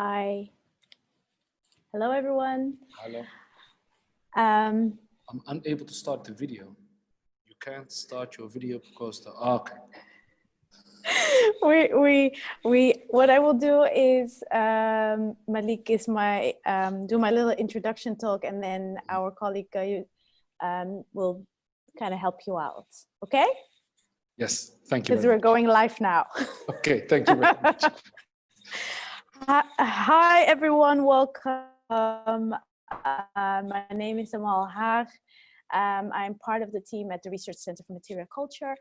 Hi. Hello, everyone. Hello. Um, I'm unable to start the video. You can't start your video because the okay. what I will do is Malik is my do my little introduction talk, and then our colleague will kind of help you out. Okay? Yes, thank you. Because we're going live now. Okay, thank you very much. Hi, everyone. Welcome. My name is Amal Alhaag. I'm part of the team at the Research Center for Material Culture.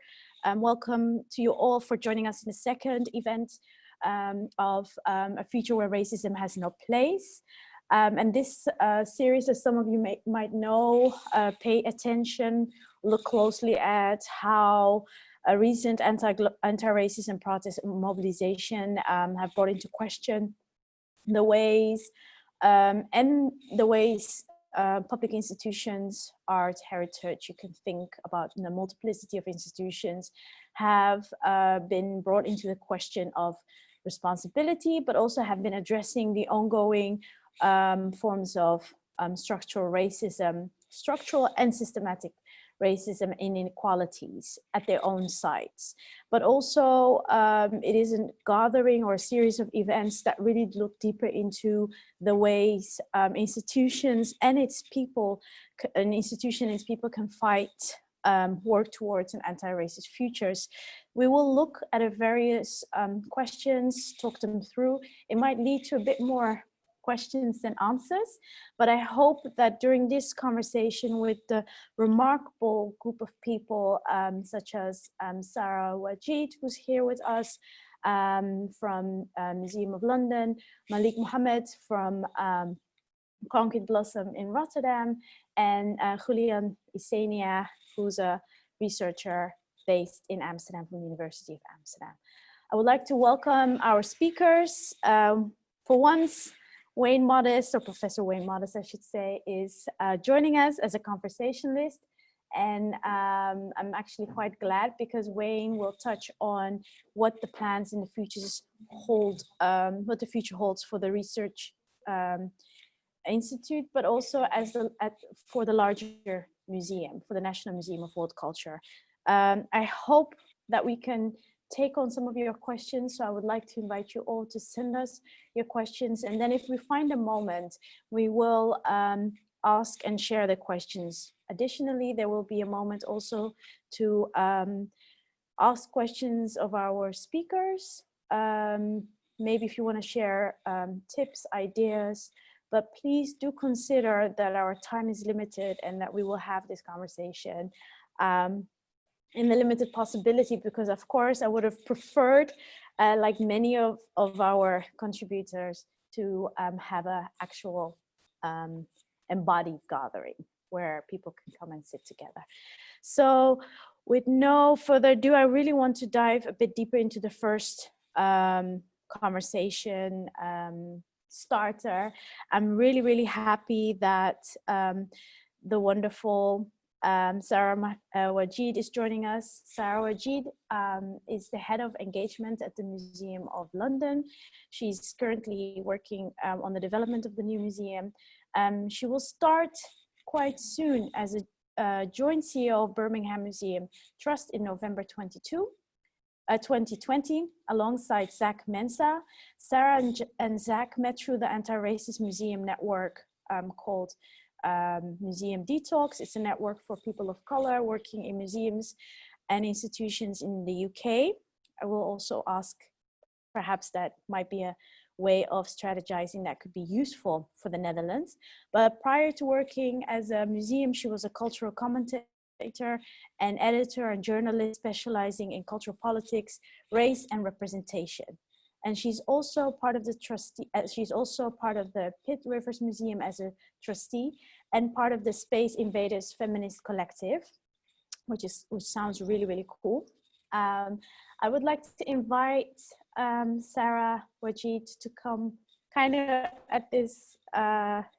Welcome to you all for joining us in the second event of A Future Where Racism Has No Place. And this series, as some of you might know, pay attention, look closely at how a recent anti-racism protest and mobilization have brought into question the ways public institutions, art, heritage, you can think about the multiplicity of institutions, have been brought into the question of responsibility, but also have been addressing the ongoing forms of structural racism, structural and systematic racism and inequalities at their own sites. But also it is a gathering or a series of events that really look deeper into the ways institutions and its people, can fight, work towards an anti-racist futures. We will look at various questions, talk them through. It might lead to a bit more questions than answers, but I hope that during this conversation with the remarkable group of people such as Sara Wajid, who's here with us from Museum of London, Malik Muhammad from Concrete Blossom in Rotterdam, and Julian Isenia, who's a researcher based in Amsterdam from the University of Amsterdam. I would like to welcome our speakers. For once, Wayne Modest, or Professor Wayne Modest, I should say, is joining us as a conversationalist. And I'm actually quite glad because Wayne will touch on what the plans in the futures hold, what the future holds for the research institute, but also for the larger museum, for the National Museum of World Culture. I hope that we can take on some of your questions. So I would like to invite you all to send us your questions. And then if we find a moment, we will ask and share the questions. Additionally, there will be a moment also to ask questions of our speakers. Maybe if you want to share tips, ideas, but please do consider that our time is limited and that we will have this conversation in the limited possibility, because of course I would have preferred, like many of our contributors, to have an actual embodied gathering where people can come and sit together. So with no further ado, I really want to dive a bit deeper into the first conversation starter. I'm really happy that the wonderful Sara Wajid is joining us. Sara Wajid is the head of engagement at the Museum of London. She's currently working on the development of the new museum. She will start quite soon as a joint CEO of Birmingham Museum Trust in November 2020, alongside Zach Mensah. Sara and Zach met through the Anti-Racist Museum network called Museum Detox. It's a network for people of color working in museums and institutions in the UK. I will also ask, perhaps that might be a way of strategizing that could be useful for the Netherlands. But prior to working as a museum, she was a cultural commentator and editor and journalist specializing in cultural politics, race, and representation. And she's also part of the she's also part of the Pitt Rivers Museum as a trustee and part of the Space Invaders Feminist Collective, which sounds really cool. I would like to invite Sara Wajid to come kind of at this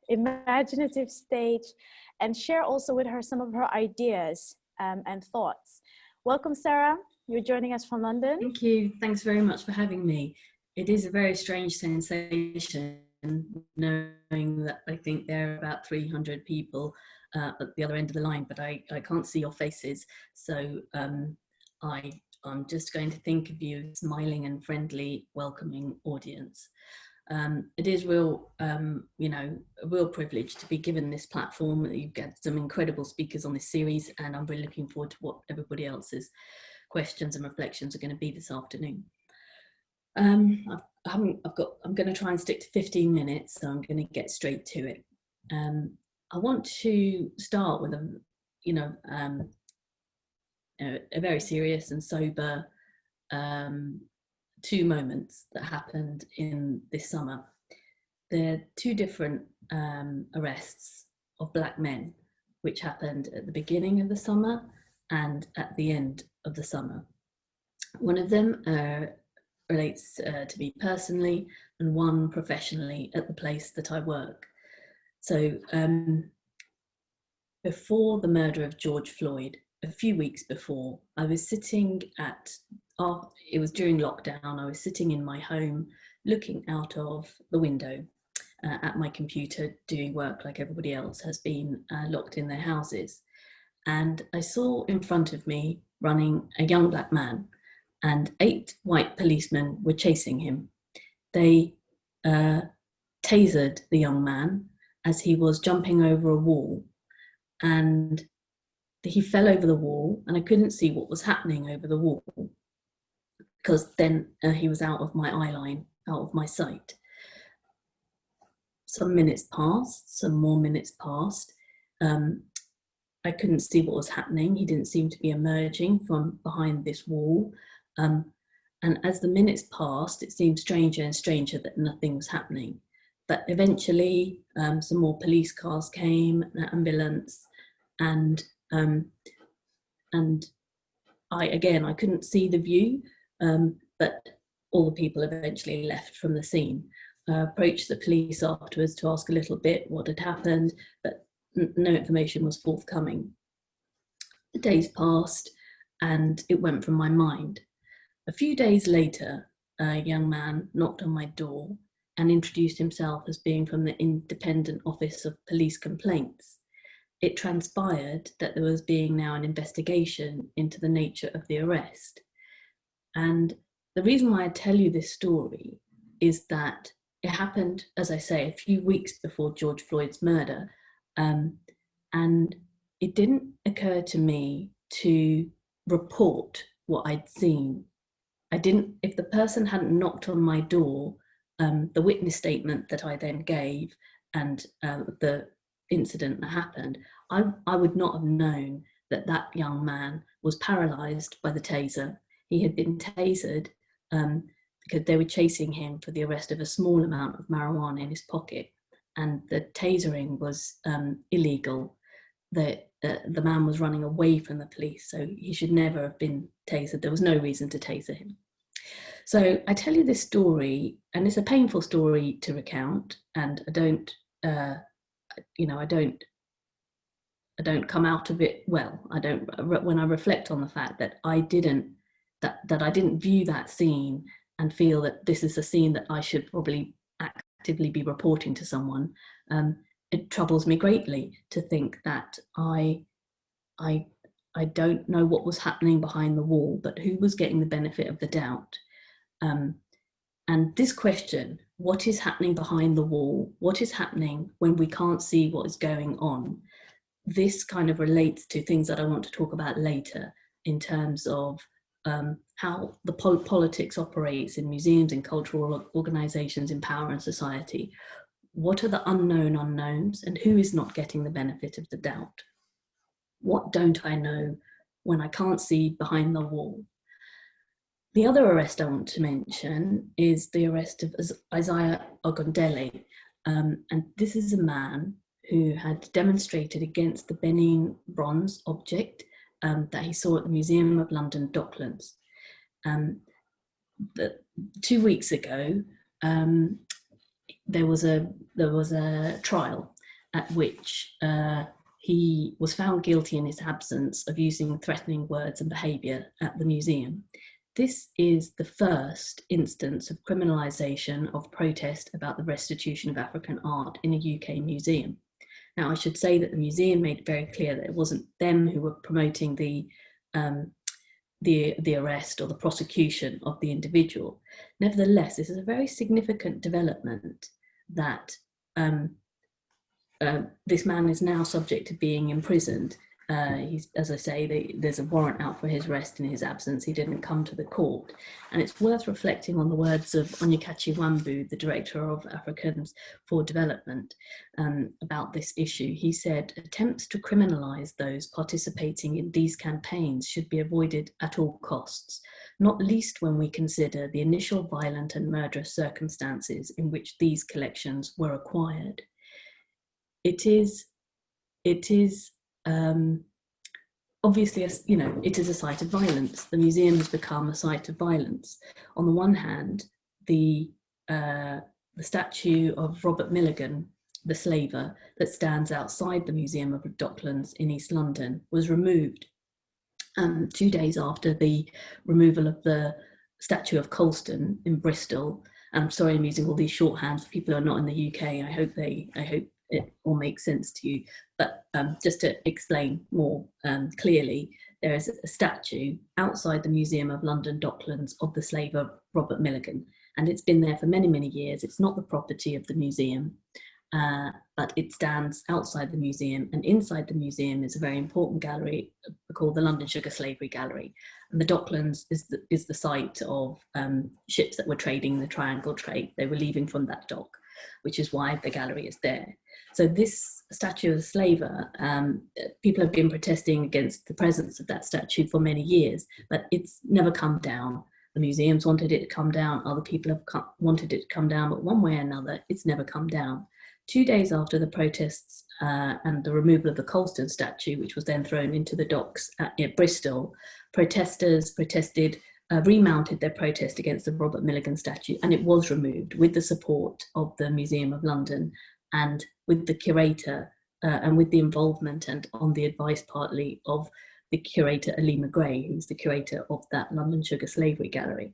imaginative stage and share also with her some of her ideas and thoughts. Welcome, Sara. You're joining us from London. Thank you. Thanks very much for having me. It is a very strange sensation, knowing that I think there are about 300 people at the other end of the line, but I can't see your faces. So I'm just going to think of you as smiling and friendly, welcoming audience. It is real, you know, a real privilege to be given this platform. You get some incredible speakers on this series, and I'm really looking forward to what everybody else's questions and reflections are going to be this afternoon. I'm going to try and stick to 15 minutes, so I'm going to get straight to it. I want to start with a, you know, a very serious and sober two moments that happened in this summer. There are two different arrests of Black men, which happened at the beginning of the summer and at the end of the summer. One of them relates to me personally, and one professionally at the place that I work. So before the murder of George Floyd, a few weeks before, I was sitting at, it was during lockdown, I was sitting in my home looking out of the window at my computer doing work like everybody else has been locked in their houses. And I saw in front of me running a young Black man, and 8 white policemen were chasing him. They tasered the young man as he was jumping over a wall, and he fell over the wall, and I couldn't see what was happening over the wall because then he was out of my eye line, out of my sight. Some minutes passed, some more minutes passed. I couldn't see what was happening. He didn't seem to be emerging from behind this wall. And as the minutes passed, it seemed stranger and stranger that nothing was happening. But eventually, some more police cars came, an ambulance, and I couldn't see the view, but all the people eventually left from the scene. Approached the police afterwards to ask a little bit what had happened, but no information was forthcoming. The days passed and it went from my mind. A few days later, a young man knocked on my door and introduced himself as being from the Independent Office of Police Complaints. It transpired that there was being now an investigation into the nature of the arrest. And the reason why I tell you this story is that it happened, as I say, a few weeks before George Floyd's murder. And it didn't occur to me to report what I'd seen. If the person hadn't knocked on my door, the witness statement that I then gave and the incident that happened, I would not have known that that young man was paralyzed by the taser. He had been tasered because they were chasing him for the arrest of a small amount of marijuana in his pocket, and the tasering was illegal. The man was running away from the police, so he should never have been tasered. There was no reason to taser him. So I tell you this story, and it's a painful story to recount, and I don't come out of it well. When I reflect on the fact that I didn't view that scene and feel that this is a scene that I should probably actively be reporting to someone, it troubles me greatly to think that I don't know what was happening behind the wall, but who was getting the benefit of the doubt. And this question, what is happening behind the wall? What is happening when we can't see what is going on? This kind of relates to things that I want to talk about later in terms of how the politics operates in museums and cultural organizations in power and society. What are the unknown unknowns, and who is not getting the benefit of the doubt? What don't I know when I can't see behind the wall? The other arrest I want to mention is the arrest of Isaiah Agondelli. And this is a man who had demonstrated against the Benin bronze object that he saw at the Museum of London Docklands. 2 weeks ago, there was a trial at which he was found guilty in his absence of using threatening words and behaviour at the museum. this is the first instance of criminalisation of protest about the restitution of African art in a UK museum. Now, I should say that the museum made it very clear that it wasn't them who were promoting the arrest or the prosecution of the individual. Nevertheless, this is a very significant development that this man is now subject to being imprisoned. He's, as I say, there's a warrant out for his arrest in his absence. He didn't come to the court. And it's worth reflecting on the words of Onyekachi Wambu, the director of Africans for Development, about this issue. He said, attempts to criminalise those participating in these campaigns should be avoided at all costs, not least when we consider the initial violent and murderous circumstances in which these collections were acquired. It is obviously, it is a site of violence. The museum has become a site of violence. On the one hand, the statue of Robert Milligan, the slaver, that stands outside the Museum of Docklands in East London, was removed 2 days after the removal of the statue of Colston in Bristol. I'm sorry, I'm using all these shorthands for people who are not in the UK. I hope it all makes sense to you. But just to explain more clearly, there is a statue outside the Museum of London Docklands of the slaver Robert Milligan, and it's been there for many, many years. It's not the property of the museum, but it stands outside the museum, and inside the museum is a very important gallery called the London Sugar Slavery Gallery. And the Docklands is the site of ships that were trading the Triangle Trade. They were leaving from that dock, which is why the gallery is there. So this statue of the slaver, people have been protesting against the presence of that statue for many years, but it's never come down. The museums wanted it to come down, other people have wanted it to come down, but one way or another, it's never come down. 2 days after the protests and the removal of the Colston statue, which was then thrown into the docks at Bristol, protesters remounted their protest against the Robert Milligan statue, and it was removed with the support of the Museum of London and with the curator and with the involvement and on the advice partly of the curator Alima Gray, who's the curator of that London Sugar Slavery Gallery.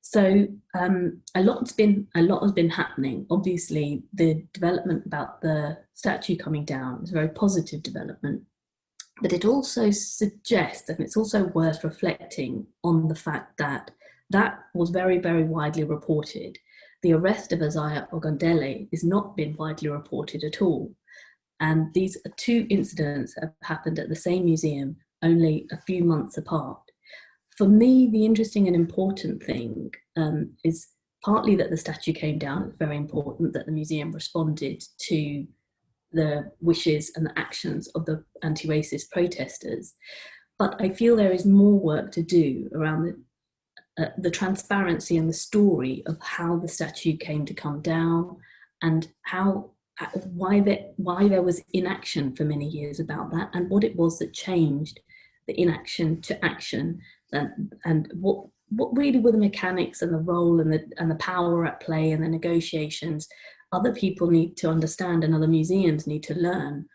So a lot has been happening. Obviously, the development about the statue coming down is a very positive development, but it also suggests, and it's also worth reflecting on the fact that that was very, very widely reported. The arrest of Isaiah Agondelli has not been widely reported at all. And these two incidents have happened at the same museum, only a few months apart. For me, the interesting and important thing is partly that the statue came down. It's very important that the museum responded to the wishes and the actions of the anti-racist protesters. But I feel there is more work to do around the transparency and the story of how the statue came to come down and why there was inaction for many years about that, and what it was that changed the inaction to action, and what really were the mechanics and the role and the power at play and the negotiations. Other people need to understand and other museums need to learn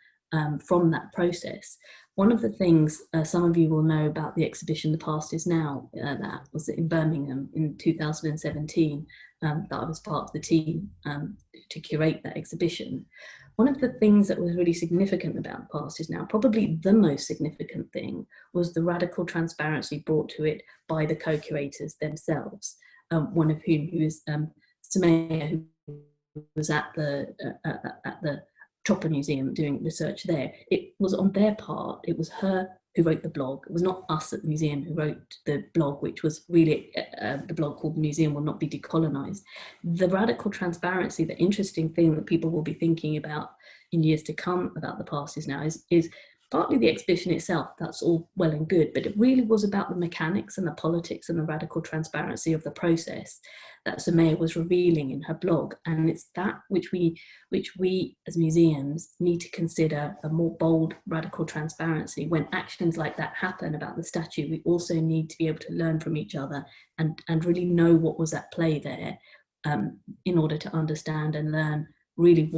from that process. One of the things some of you will know about the exhibition The Past Is Now, that was in Birmingham in 2017, that I was part of the team to curate that exhibition. One of the things that was really significant about The Past Is Now, probably the most significant thing, was the radical transparency brought to it by the co-curators themselves, one of whom who is Samaya, who was at the Chopper Museum doing research there. It was on their part, it was her who wrote the blog. It was not us at the museum who wrote the blog, which was really the blog called The Museum Will Not Be Decolonized. The radical transparency, the interesting thing that people will be thinking about in years to come about The Past Is Now is partly the exhibition itself. That's all well and good, but it really was about the mechanics and the politics and the radical transparency of the process that Samaya was revealing in her blog. And it's that which we as museums need to consider a more bold radical transparency. When actions like that happen about the statue, we also need to be able to learn from each other and really know what was at play there in order to understand and learn really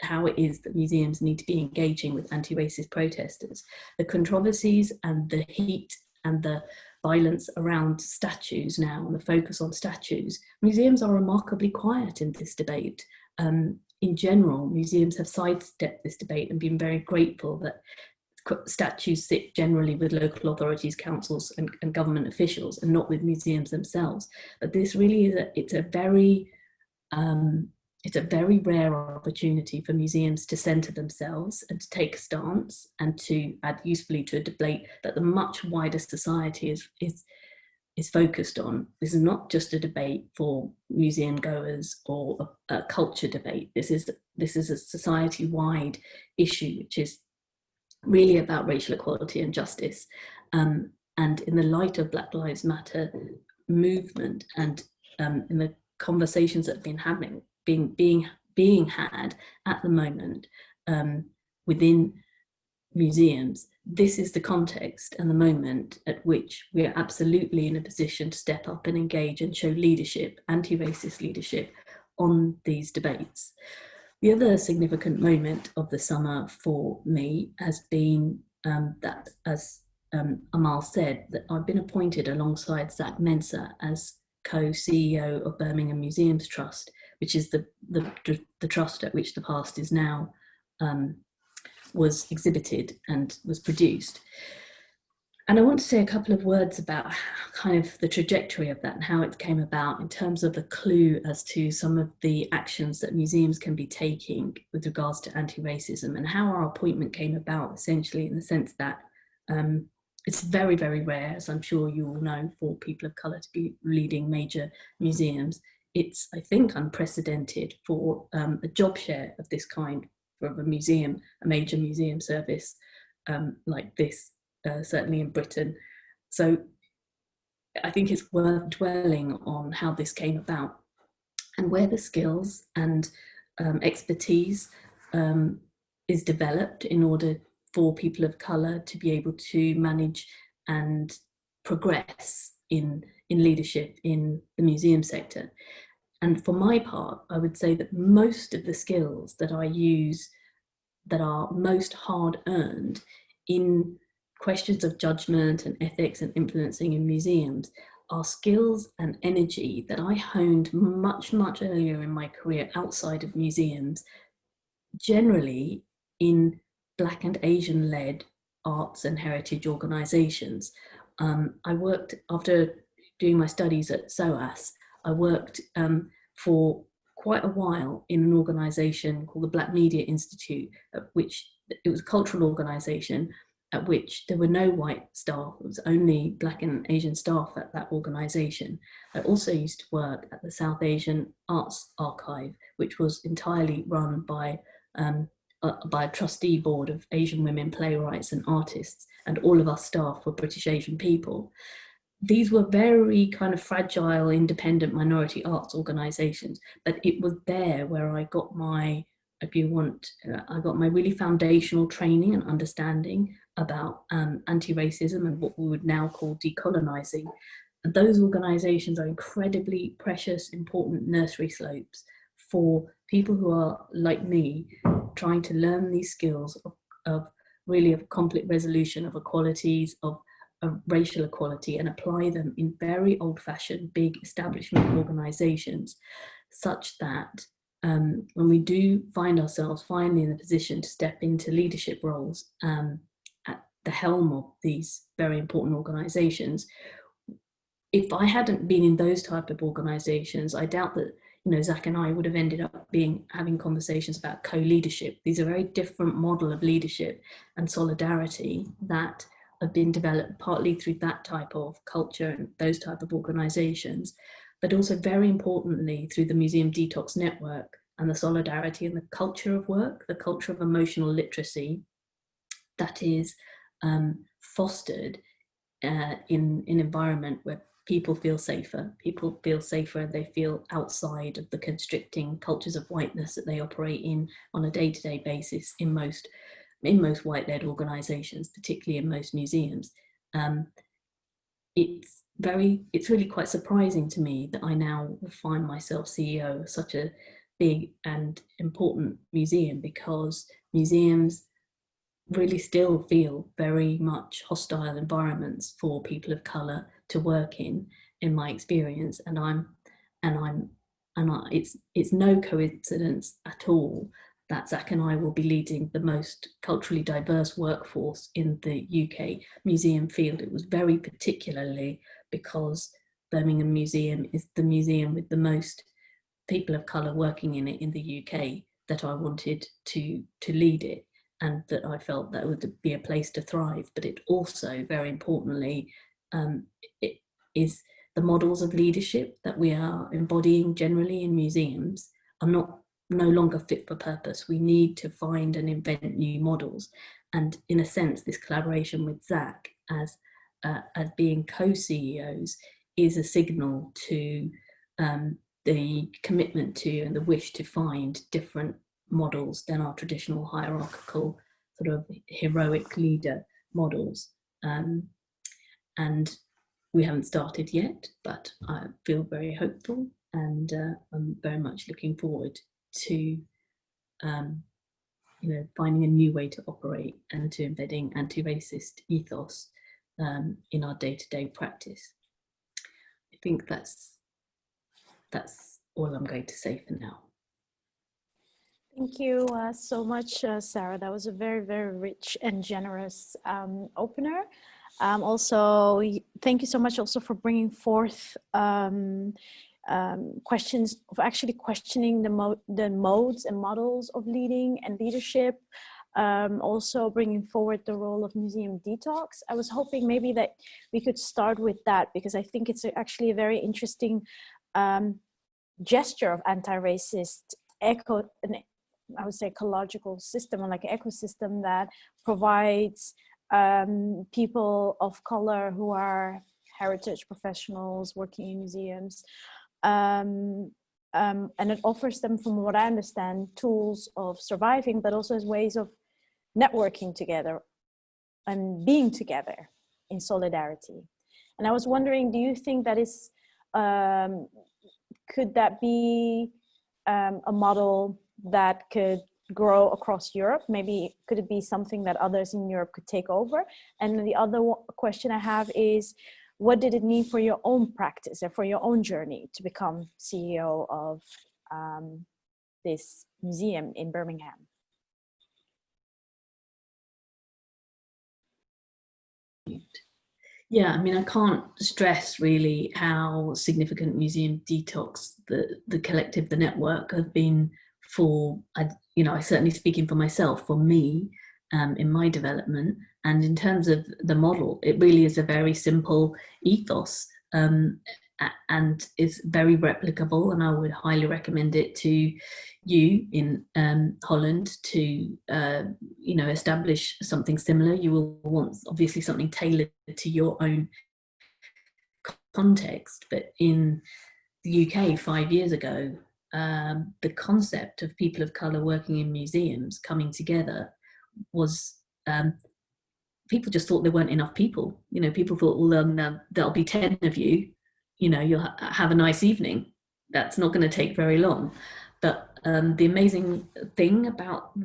how it is that museums need to be engaging with anti-racist protesters. The controversies and the heat and the violence around statues now and the focus on statues, museums are remarkably quiet in this debate. In general, museums have sidestepped this debate and been very grateful that statues sit generally with local authorities, councils and government officials and not with museums themselves. But this really is it's a very rare opportunity for museums to centre themselves and to take a stance and to add usefully to a debate that the much wider society is focused on. This is not just a debate for museum goers or a culture debate. This is a society-wide issue, which is really about racial equality and justice. And in the light of Black Lives Matter movement and in the conversations that have been being had at the moment within museums, this is the context and the moment at which we are absolutely in a position to step up and engage and show leadership, anti-racist leadership on these debates. The other significant moment of the summer for me has been that, as Amal said, that I've been appointed alongside Zach Mensah as co-CEO of Birmingham Museums Trust, which is the trust at which the past is now was exhibited and was produced. And I want to say a couple of words about kind of the trajectory of that and how it came about in terms of a clue as to some of the actions that museums can be taking with regards to anti-racism, and how our appointment came about, essentially in the sense that it's very, very rare, as I'm sure you all know, for people of colour to be leading major museums. It's, I think, unprecedented for a job share of this kind for a museum, a major museum service like this, certainly in Britain. So I think it's worth dwelling on how this came about and where the skills and expertise is developed in order for people of colour to be able to manage and progress in leadership in the museum sector. And for my part, I would say that most of the skills that I use that are most hard earned in questions of judgment and ethics and influencing in museums are skills and energy that I honed much, much earlier in my career outside of museums, generally in Black and Asian-led arts and heritage organisations. I worked, after doing my studies at SOAS, I worked for quite a while in an organisation called the Black Media Institute, at which it was a cultural organisation at which there were no white staff. It was only Black and Asian staff at that organisation. I also used to work at the South Asian Arts Archive, which was entirely run by a trustee board of Asian women playwrights and artists, and all of our staff were British Asian people. These were very kind of fragile, independent minority arts organisations, but it was there where I got my, if you want, I got my really foundational training and understanding about anti-racism and what we would now call decolonising. And those organisations are incredibly precious, important nursery slopes for people who are, like me, trying to learn these skills of really of conflict resolution, of equalities, of racial equality, and apply them in very old-fashioned big establishment organisations, such that when we do find ourselves finally in a position to step into leadership roles at the helm of these very important organisations, if I hadn't been in those type of organisations, I doubt that, you know, Zach and I would have ended up having conversations about co-leadership. These are very different model of leadership and solidarity that have been developed partly through that type of culture and those type of organisations, but also very importantly through the Museum Detox network and the solidarity and the culture of work, the culture of emotional literacy that is fostered in an environment where people feel safer. People feel safer, they feel outside of the constricting cultures of whiteness that they operate in on a day-to-day basis in most white-led organisations, particularly in most museums. It's really quite surprising to me that I now find myself CEO of such a big and important museum, because museums really still feel very much hostile environments for people of colour to work in my experience. It's no coincidence at all that Zach and I will be leading the most culturally diverse workforce in the UK museum field. It was very particularly because Birmingham Museum is the museum with the most people of colour working in it in the UK that I wanted to lead it, and that I felt that would be a place to thrive. But it also, very importantly, it is the models of leadership that we are embodying generally in museums are no longer fit for purpose. We need to find and invent new models. And in a sense, this collaboration with Zach as being co-CEOs is a signal to the commitment to and the wish to find different models than our traditional hierarchical sort of heroic leader models. And we haven't started yet, but I feel very hopeful, and I'm very much looking forward to finding a new way to operate and to embedding anti-racist ethos in our day-to-day practice. I think that's all I'm going to say for now. Thank you so much, Sarah. That was a very, very rich and generous opener. Also, thank you so much also for bringing forth questions of actually questioning the modes and models of leading and leadership. Also bringing forward the role of Museum Detox. I was hoping maybe that we could start with that, because I think it's actually a very interesting gesture of anti-racist I would say ecological system, or like an ecosystem that provides people of color who are heritage professionals working in museums, and it offers them, from what I understand, tools of surviving, but also as ways of networking together and being together in solidarity. And I was wondering, do you think that is, could that be a model that could grow across Europe? Maybe could it be something that others in Europe could take over? And the other question I have is, what did it mean for your own practice or for your own journey to become CEO of this museum in Birmingham? Yeah, I mean, I can't stress really how significant Museum Detox, the collective, the network, have been for, I certainly speaking for myself, for me, in my development. And in terms of the model, it really is a very simple ethos, and is very replicable, and I would highly recommend it to you in Holland to establish something similar. You will want obviously something tailored to your own context, but in the UK 5 years ago, the concept of people of colour working in museums coming together was, people just thought there weren't enough people. People thought, well, there'll be 10 of you, you'll have a nice evening. That's not going to take very long. But the amazing thing about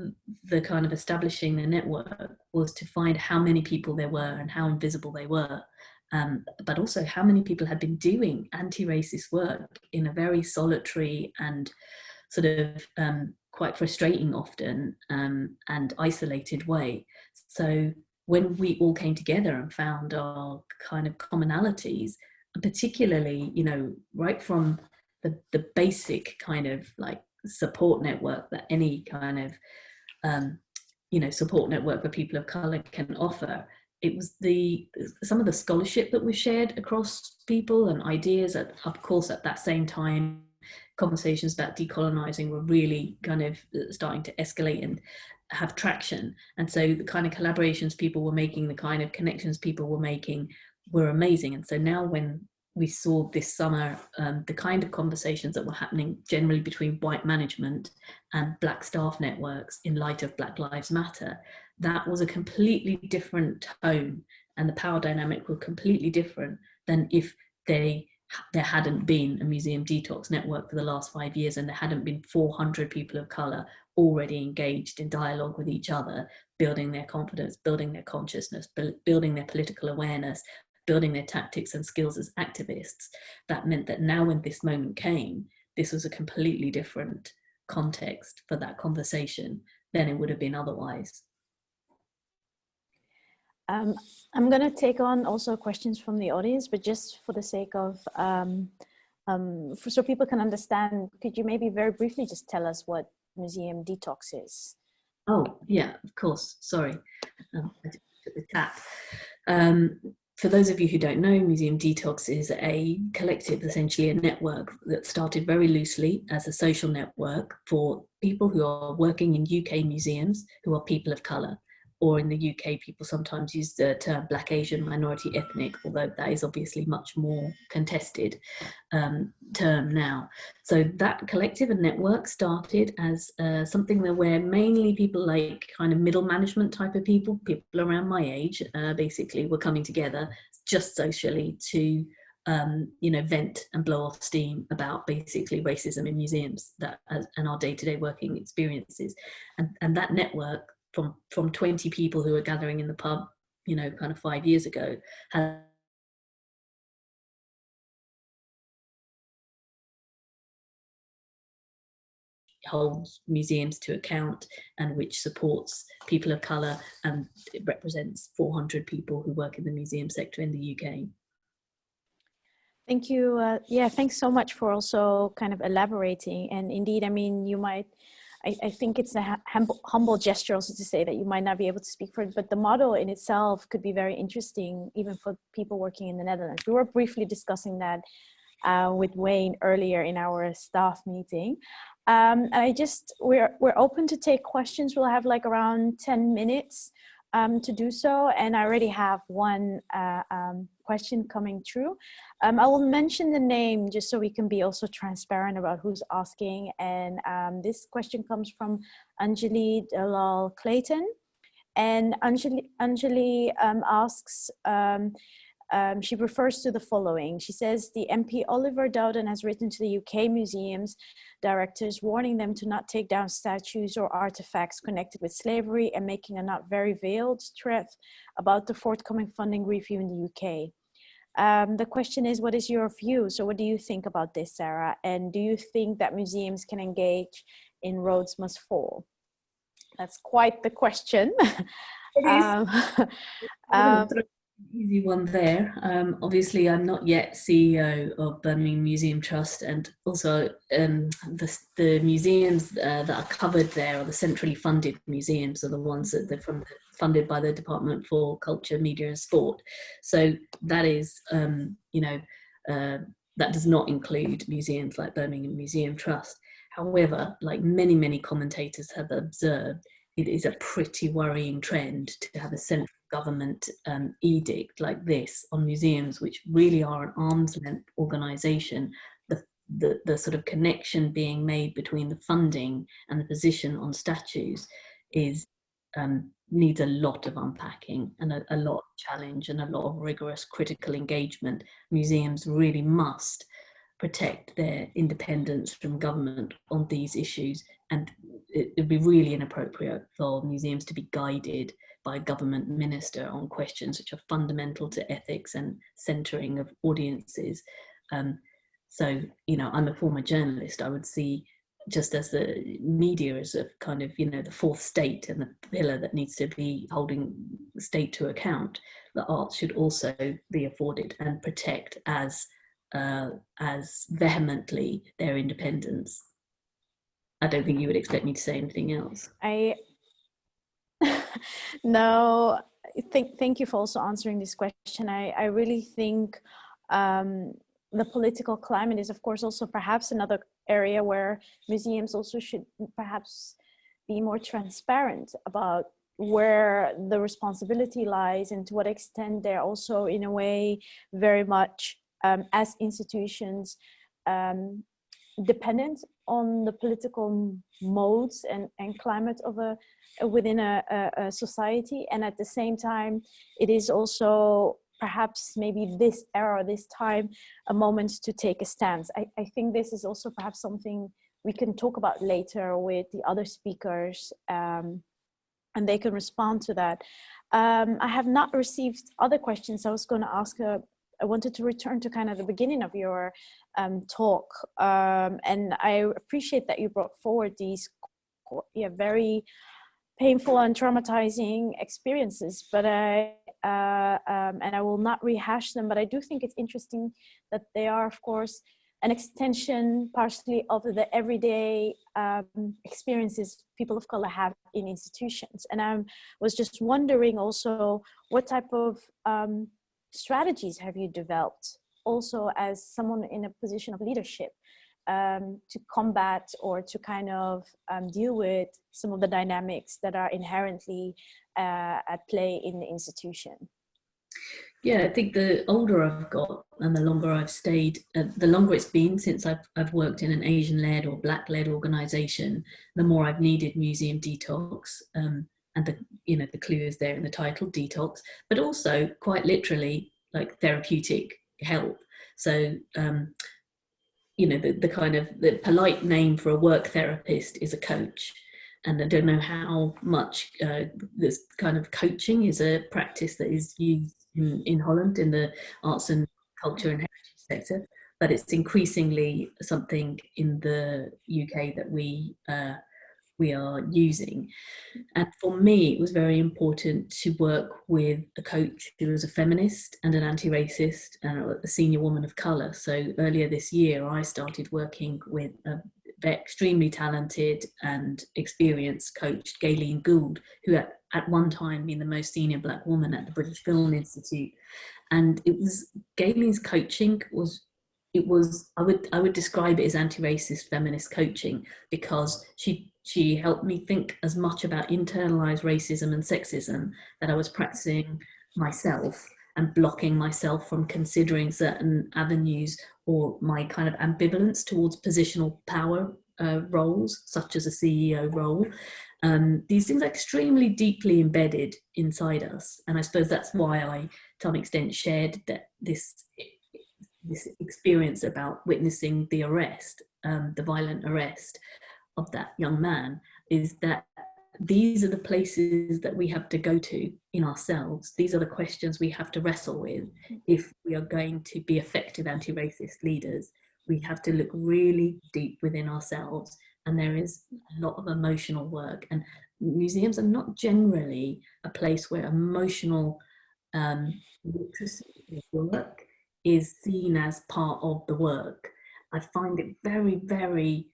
the kind of establishing the network was to find how many people there were and how invisible they were, but also how many people had been doing anti-racist work in a very solitary and sort of quite frustrating often, and isolated way. So when we all came together and found our kind of commonalities, and particularly, right from the basic kind of like support network that any kind of support network for people of color can offer, it was some of the scholarship that was shared across people and ideas. Of course, at that same time, conversations about decolonizing were really kind of starting to escalate and have traction. And so the kind of collaborations people were making, the kind of connections people were making were amazing. And so now when we saw this summer the kind of conversations that were happening generally between white management and Black staff networks in light of Black Lives Matter, that was a completely different tone, and the power dynamic was completely different than if they there hadn't been a museum detox network for the last 5 years, and there hadn't been 400 people of colour already engaged in dialogue with each other, building their confidence, building their consciousness, building their political awareness, building their tactics and skills as activists. That meant that now when this moment came, this was a completely different context for that conversation than it would have been otherwise. I'm going to take on also questions from the audience, but just for the sake of, so people can understand, could you maybe very briefly just tell us what Museum Detox is? Oh, yeah, of course. Sorry. I took the tap. For those of you who don't know, Museum Detox is a collective, essentially a network that started very loosely as a social network for people who are working in UK museums who are people of colour. Or in the UK, people sometimes use the term Black, Asian, minority, ethnic, although that is obviously much more contested term now. So that collective and network started as something where mainly people like kind of middle management type of people around my age, basically were coming together just socially to vent and blow off steam about basically racism in museums and our day-to-day working experiences. And that network, from 20 people who were gathering in the pub, kind of 5 years ago, holds museums to account and which supports people of colour, and it represents 400 people who work in the museum sector in the UK. Thank you. Yeah, thanks so much for also kind of elaborating. And indeed, I mean, I think it's a humble gesture also to say that you might not be able to speak for it, but the model in itself could be very interesting, even for people working in the Netherlands. We were briefly discussing that with Wayne earlier in our staff meeting. We're open to take questions. We'll have like around 10 minutes to do so. And I already have one question coming through. I will mention the name just so we can be also transparent about who's asking. And this question comes from Anjali Dalal Clayton. And Anjali asks, she refers to the following. She says, the MP Oliver Dowden has written to the UK museums directors, warning them to not take down statues or artifacts connected with slavery and making a not very veiled threat about the forthcoming funding review in the UK. The question is, what is your view? So what do you think about this, Sarah? And do you think that museums can engage in Rhodes Must Fall? That's quite the question. It is. Easy one there. Obviously, I'm not yet CEO of Birmingham Museum Trust, and also the museums that are covered there are the centrally funded museums, are the ones that they're funded by the Department for Culture, Media and Sport. So that is, that does not include museums like Birmingham Museum Trust. However, like many commentators have observed, it is a pretty worrying trend to have a central government edict like this on museums, which really are an arm's length organisation. The sort of connection being made between the funding and the position on statues is needs a lot of unpacking and a lot of challenge and a lot of rigorous critical engagement. Museums really must protect their independence from government on these issues, and it would be really inappropriate for museums to be guided by a government minister on questions which are fundamental to ethics and centering of audiences. So, I'm a former journalist. I would see just as the media is a kind of, the fourth state and the pillar that needs to be holding the state to account, the arts should also be afforded and protect as vehemently their independence. I don't think you would expect me to say anything else. No, thank you for also answering this question. I really think the political climate is, of course, also perhaps another area where museums also should perhaps be more transparent about where the responsibility lies and to what extent they're also, in a way, very much as institutions dependent on the political modes and climate of within a society. And at the same time, it is also perhaps maybe this era, this time, a moment to take a stance. I think this is also perhaps something we can talk about later with the other speakers, and they can respond to that. I have not received other questions. I was going to ask, I wanted to return to kind of the beginning of your talk, and I appreciate that you brought forward these very painful and traumatizing experiences, but and I will not rehash them, but I do think it's interesting that they are, of course, an extension partially of the everyday experiences people of color have in institutions. And I was just wondering also, what type of strategies have you developed also as someone in a position of leadership to combat or to kind of deal with some of the dynamics that are inherently at play in the institution? Yeah, I think the older I've got and the longer I've stayed, the longer it's been since I've worked in an Asian-led or Black-led organisation, the more I've needed museum detox. And the clue is there in the title, detox, but also quite literally like therapeutic help. So, the kind of the polite name for a work therapist is a coach. And I don't know how much this kind of coaching is a practice that is used in Holland in the arts and culture and heritage sector, but it's increasingly something in the UK that we are using. And for me, it was very important to work with a coach who was a feminist and an anti-racist and a senior woman of colour. So earlier this year, I started working with a extremely talented and experienced coach, Gayleen Gould, who at one time been the most senior Black woman at the British Film Institute. And it was Gayleen's coaching I would describe it as anti-racist feminist coaching, because she helped me think as much about internalized racism and sexism that I was practicing myself and blocking myself from considering certain avenues, or my kind of ambivalence towards positional power roles, such as a CEO role. These things are extremely deeply embedded inside us. And I suppose that's why I, to some extent, shared that this experience about witnessing the arrest, the violent arrest of that young man, is that these are the places that we have to go to in ourselves. These are the questions we have to wrestle with if we are going to be effective anti-racist leaders. We have to look really deep within ourselves, and there is a lot of emotional work. And museums are not generally a place where emotional literacy work is seen as part of the work. I find it very, very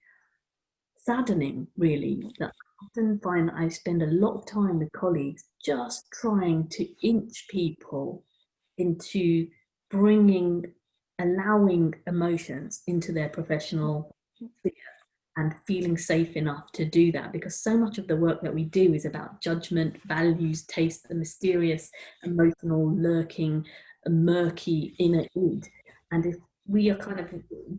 saddening, really, that I often find that I spend a lot of time with colleagues just trying to inch people into allowing emotions into their professional sphere and feeling safe enough to do that, because so much of the work that we do is about judgment, values, taste, the mysterious, emotional, lurking, murky inner id. And if we are kind of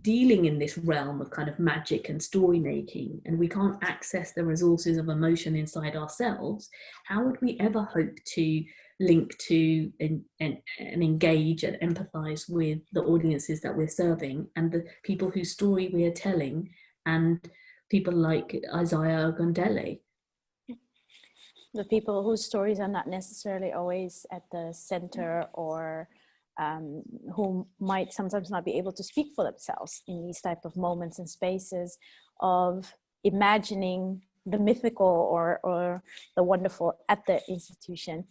dealing in this realm of kind of magic and story making, and we can't access the resources of emotion inside ourselves, how would we ever hope to link to and engage and empathize with the audiences that we're serving and the people whose story we are telling, and people like Isaiah Agondelli? The people whose stories are not necessarily always at the center, or who might sometimes not be able to speak for themselves in these type of moments and spaces of imagining the mythical or the wonderful at the institution.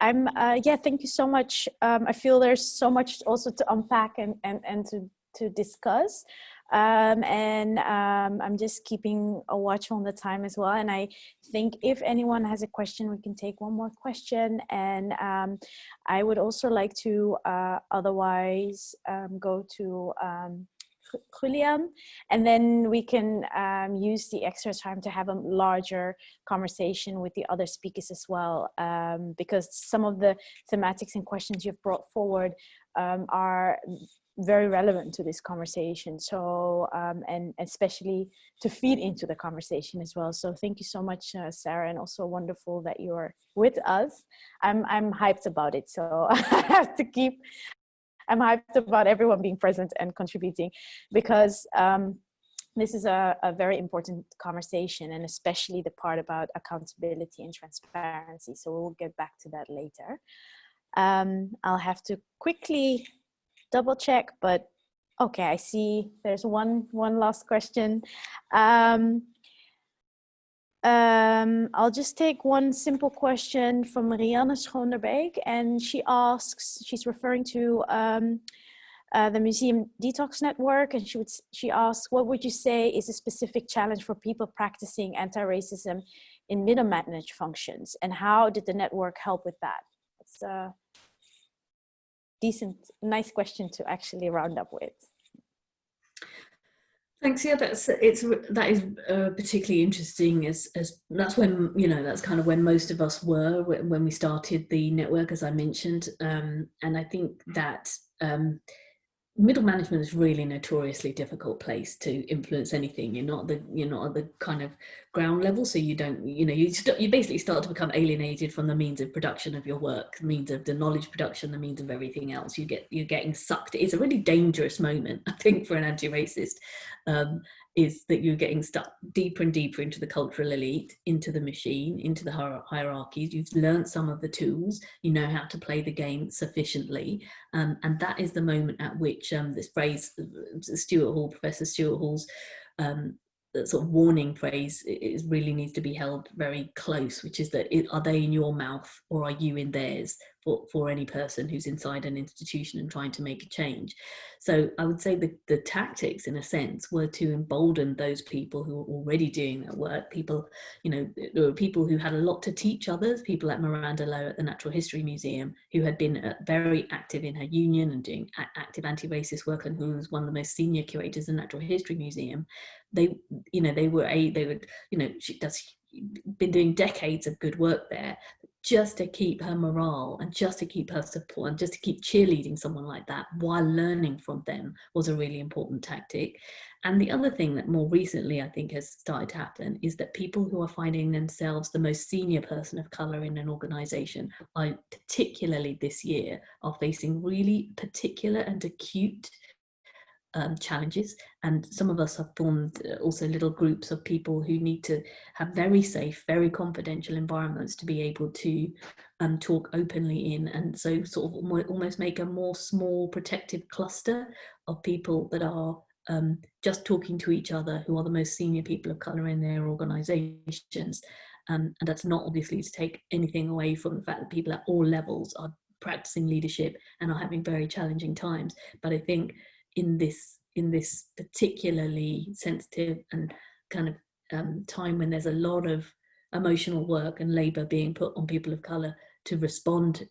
Thank you so much. I feel there's so much also to unpack and to discuss. I'm just keeping a watch on the time as well. And I think if anyone has a question, we can take one more question. And I would also like to otherwise go to Julian, and then we can use the extra time to have a larger conversation with the other speakers as well, because some of the thematics and questions you've brought forward are very relevant to this conversation. So, and especially to feed into the conversation as well. So thank you so much, Sarah, and also wonderful that you're with us. I'm hyped about it. So I'm hyped about everyone being present and contributing, because this is a very important conversation, and especially the part about accountability and transparency. So we'll get back to that later. I'll have to quickly double check, but okay, I see there's one last question. I'll just take one simple question from Marianne Schoonderbeek, and she asks, she's referring to the Museum Detox Network, and she asks, what would you say is a specific challenge for people practicing anti-racism in middle management functions, and how did the network help with that? It's a nice question to actually round up with. Thanks. Yeah, that is particularly interesting, as that's when, you know, that's kind of when most of us were when we started the network, as I mentioned, and I think that middle management is really a notoriously difficult place to influence anything. You're not at the kind of ground level, so you don't, you basically start to become alienated from the means of production of your work, the means of the knowledge production, the means of everything else. You're getting sucked. It's a really dangerous moment, I think, for an anti-racist, is that you're getting stuck deeper and deeper into the cultural elite, into the machine, into the hierarchies. You've learned some of the tools, you know how to play the game sufficiently, and that is the moment at which this phrase, Professor Stuart Hall's sort of warning phrase, it really needs to be held very close, which is that are they in your mouth or are you in theirs, for any person who's inside an institution and trying to make a change. So I would say the tactics, in a sense, were to embolden those people who were already doing that work. People, there were people who had a lot to teach others, people like Miranda Lowe at the Natural History Museum, who had been very active in her union and doing active anti-racist work, and who was one of the most senior curators in the Natural History Museum. She's been doing decades of good work there, just to keep her morale and just to keep her support and just to keep cheerleading someone like that while learning from them was a really important tactic. And the other thing that more recently I think has started to happen is that people who are finding themselves the most senior person of colour in an organisation, particularly this year, are facing really particular and acute challenges. And some of us have formed also little groups of people who need to have very safe, very confidential environments to be able to talk openly in, and so sort of almost make a more small protective cluster of people that are just talking to each other, who are the most senior people of colour in their organisations. And that's not obviously to take anything away from the fact that people at all levels are practicing leadership and are having very challenging times. But I think in this particularly sensitive and kind of time when there's a lot of emotional work and labour being put on people of colour to respond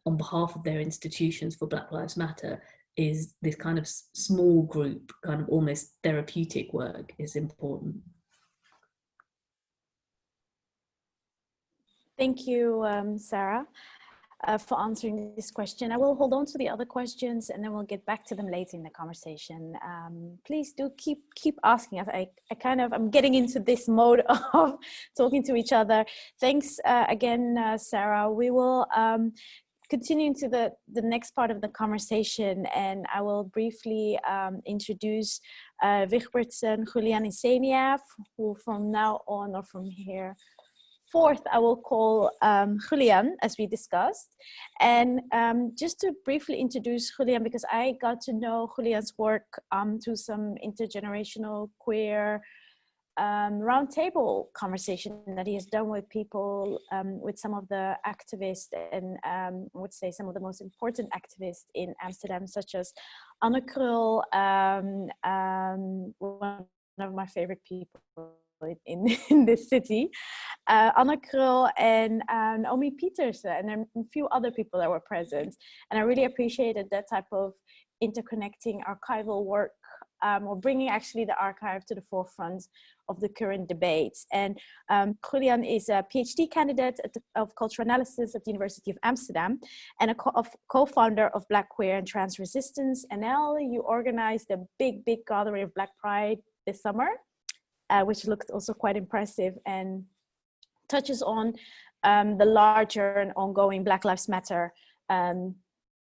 on behalf of their institutions for Black Lives Matter, is this kind of small group, kind of almost therapeutic work is important. Thank you, Sarah, for answering this question. I will hold on to the other questions and then we'll get back to them later in the conversation. Please do keep asking us. I'm getting into this mode of talking to each other. Thanks again, Sarah. We will continue to the next part of the conversation, and I will briefly introduce Wigbert and Julian Isenia, who from now on, or from here forth, I will call Julian, as we discussed. And just to briefly introduce Julian, because I got to know Julian's work through some intergenerational queer roundtable conversation that he has done with people, with some of the activists, and I would say some of the most important activists in Amsterdam, such as Anne Krul, one of my favorite people in this city, Anne Krul and Naomi Petersen, and a few other people that were present. And I really appreciated that type of interconnecting archival work or bringing actually the archive to the forefront of the current debates. And Julian is a PhD candidate of cultural analysis at the University of Amsterdam and a co-founder of Black Queer and Trans Resistance. NL, you organized a big gathering of Black Pride this summer, which looked also quite impressive and touches on the larger and ongoing Black Lives Matter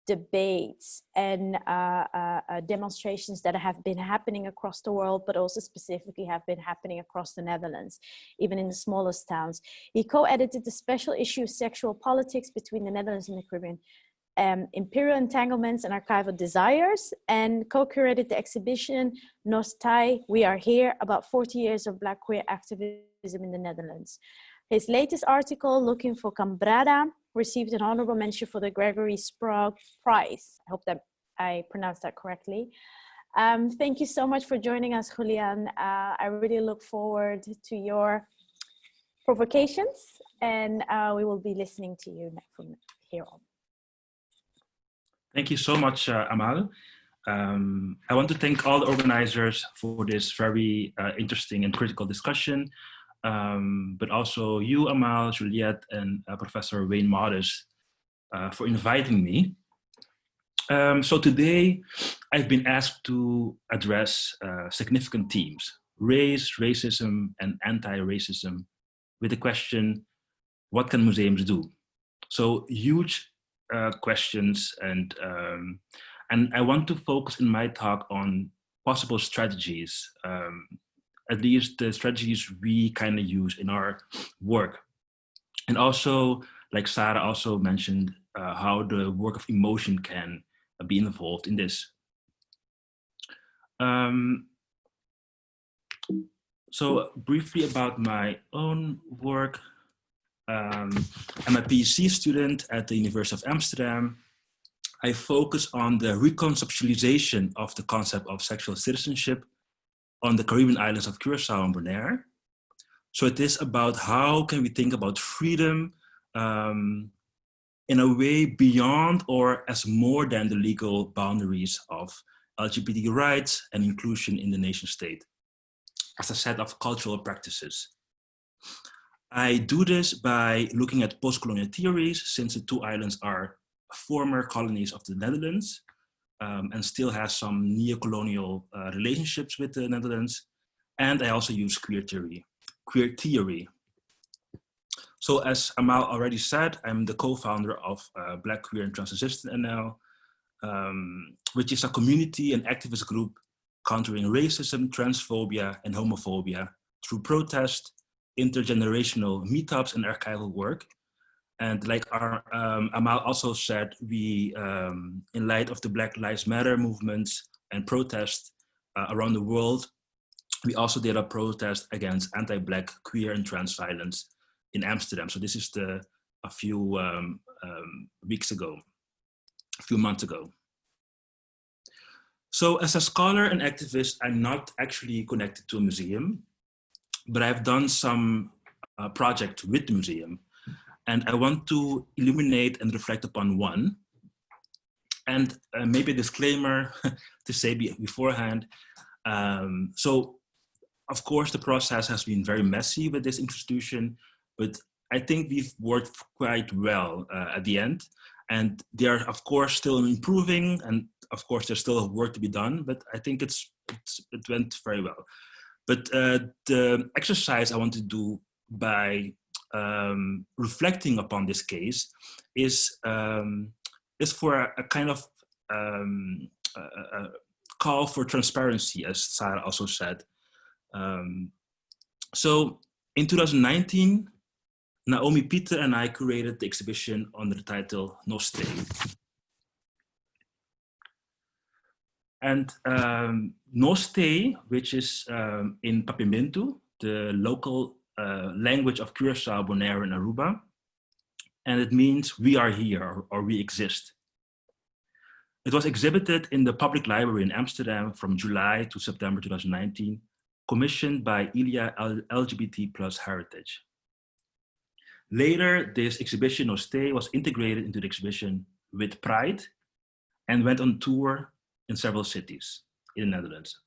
debates and demonstrations that have been happening across the world, but also specifically have been happening across the Netherlands, even in the smallest towns. He co-edited the special issue Sexual Politics Between the Netherlands and the Caribbean, Imperial Entanglements and Archival Desires, and co-curated the exhibition Nos Tai, We Are Here, about 40 years of Black queer activism in the Netherlands. His latest article, Looking for Cambrada, received an honorable mention for the Gregory Sprague Prize. I hope that I pronounced that correctly. Thank you so much for joining us, Julian. I really look forward to your provocations, and we will be listening to you from here on. Thank you so much, Amal. I want to thank all the organizers for this very interesting and critical discussion. But also you, Amal, Juliette, and Professor Wayne Modest for inviting me. So today, I've been asked to address significant themes: race, racism, and anti-racism, with the question, what can museums do? So huge questions, and I want to focus in my talk on possible strategies, at least the strategies we kind of use in our work. And also, like Sara also mentioned, how the work of emotion can be involved in this. So briefly about my own work. I'm a PhD student at the University of Amsterdam. I focus on the reconceptualization of the concept of sexual citizenship on the Caribbean islands of Curaçao and Bonaire. So it is about how can we think about freedom in a way beyond or as more than the legal boundaries of LGBT rights and inclusion in the nation state, as a set of cultural practices. I do this by looking at postcolonial theories, since the two islands are former colonies of the Netherlands, and still has some neo-colonial relationships with the Netherlands. And I also use queer theory. So as Amal already said, I'm the co-founder of Black Queer and Trans Resistance NL, which is a community and activist group countering racism, transphobia, and homophobia through protest, intergenerational meetups, and archival work. And like Amal also said, we, in light of the Black Lives Matter movements and protests around the world, we also did a protest against anti-Black, queer, and trans violence in Amsterdam. So this is a few weeks ago, a few months ago. So as a scholar and activist, I'm not actually connected to a museum, but I've done some project with the museum. And I want to illuminate and reflect upon one. And maybe a disclaimer to say beforehand. So, of course, the process has been very messy with this institution, but I think we've worked quite well at the end. And they're, of course, still improving. And of course, there's still work to be done, but I think it went very well. But the exercise I want to do by reflecting upon this case is for a kind of a call for transparency, as Sara also said. So in 2019, Naomi Pieter and I curated the exhibition under the title Nos Tai. And Nos Tai, which is in Papiamentu, the local language of Curaçao, Bonaire, and Aruba. And it means we are here, or we exist. It was exhibited in the public library in Amsterdam from July to September 2019, commissioned by Ilia LGBT Plus Heritage. Later, this exhibition, Nos Tai, was integrated into the exhibition with Pride and went on tour in several cities in the Netherlands.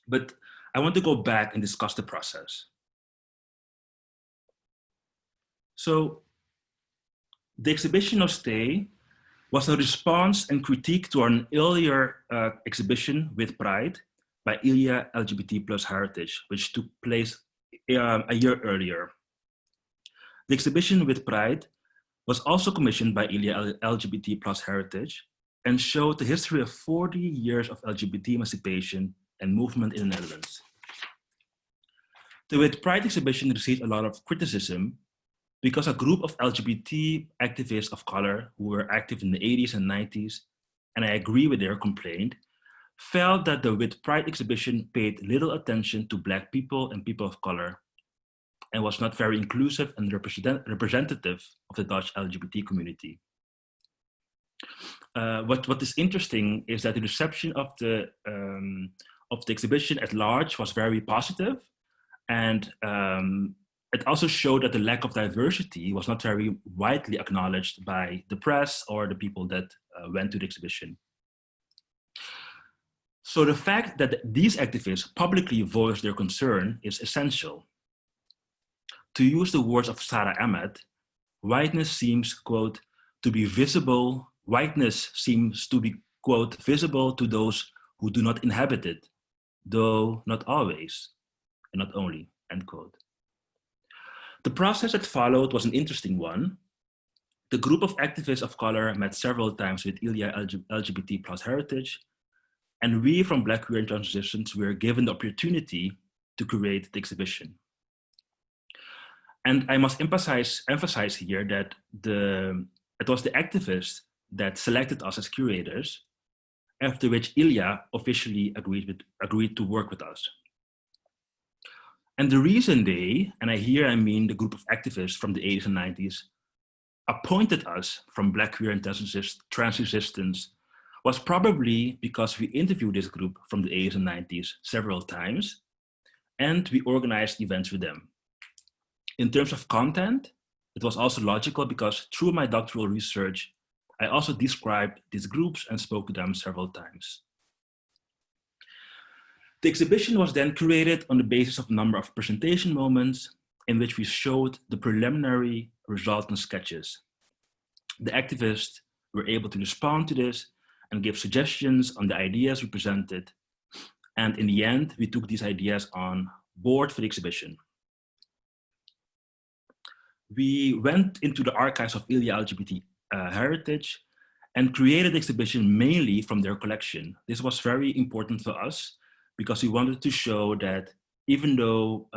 But I want to go back and discuss the process. So the exhibition of Stay was a response and critique to an earlier exhibition with Pride by Ilya LGBT plus Heritage, which took place a year earlier. The exhibition with Pride was also commissioned by Ilya LGBT plus Heritage and showed the history of 40 years of LGBT emancipation and movement in the Netherlands. The With Pride exhibition received a lot of criticism because a group of LGBT activists of color who were active in the 80s and 90s, and I agree with their complaint, felt that the With Pride exhibition paid little attention to Black people and people of color and was not very inclusive and representative of the Dutch LGBT community. What is interesting is that the reception of the exhibition at large was very positive, and it also showed that the lack of diversity was not very widely acknowledged by the press or the people that went to the exhibition. So the fact that these activists publicly voiced their concern is essential. To use the words of Sara Wajid, whiteness seems, quote, to be visible, whiteness seems to be, quote, visible to those who do not inhabit it, though not always, and not only, end quote. The process that followed was an interesting one. The group of activists of color met several times with Ilya LGBT plus Heritage, and we from Black, Queer and Transitions were given the opportunity to create the exhibition. And I must emphasize here that it was the activists that selected us as curators, after which Ilya officially agreed to work with us. And the reason they, and I mean the group of activists from the 80s and 90s, appointed us from Black, Queer and Trans Resistance was probably because we interviewed this group from the 80s and 90s several times, and we organized events with them. In terms of content, it was also logical because through my doctoral research, I also described these groups and spoke to them several times. The exhibition was then curated on the basis of a number of presentation moments in which we showed the preliminary resultant sketches. The activists were able to respond to this and give suggestions on the ideas we presented. And in the end, we took these ideas on board for the exhibition. We went into the archives of Ilya LGBT Heritage and created the exhibition mainly from their collection. This was very important for us because we wanted to show that even though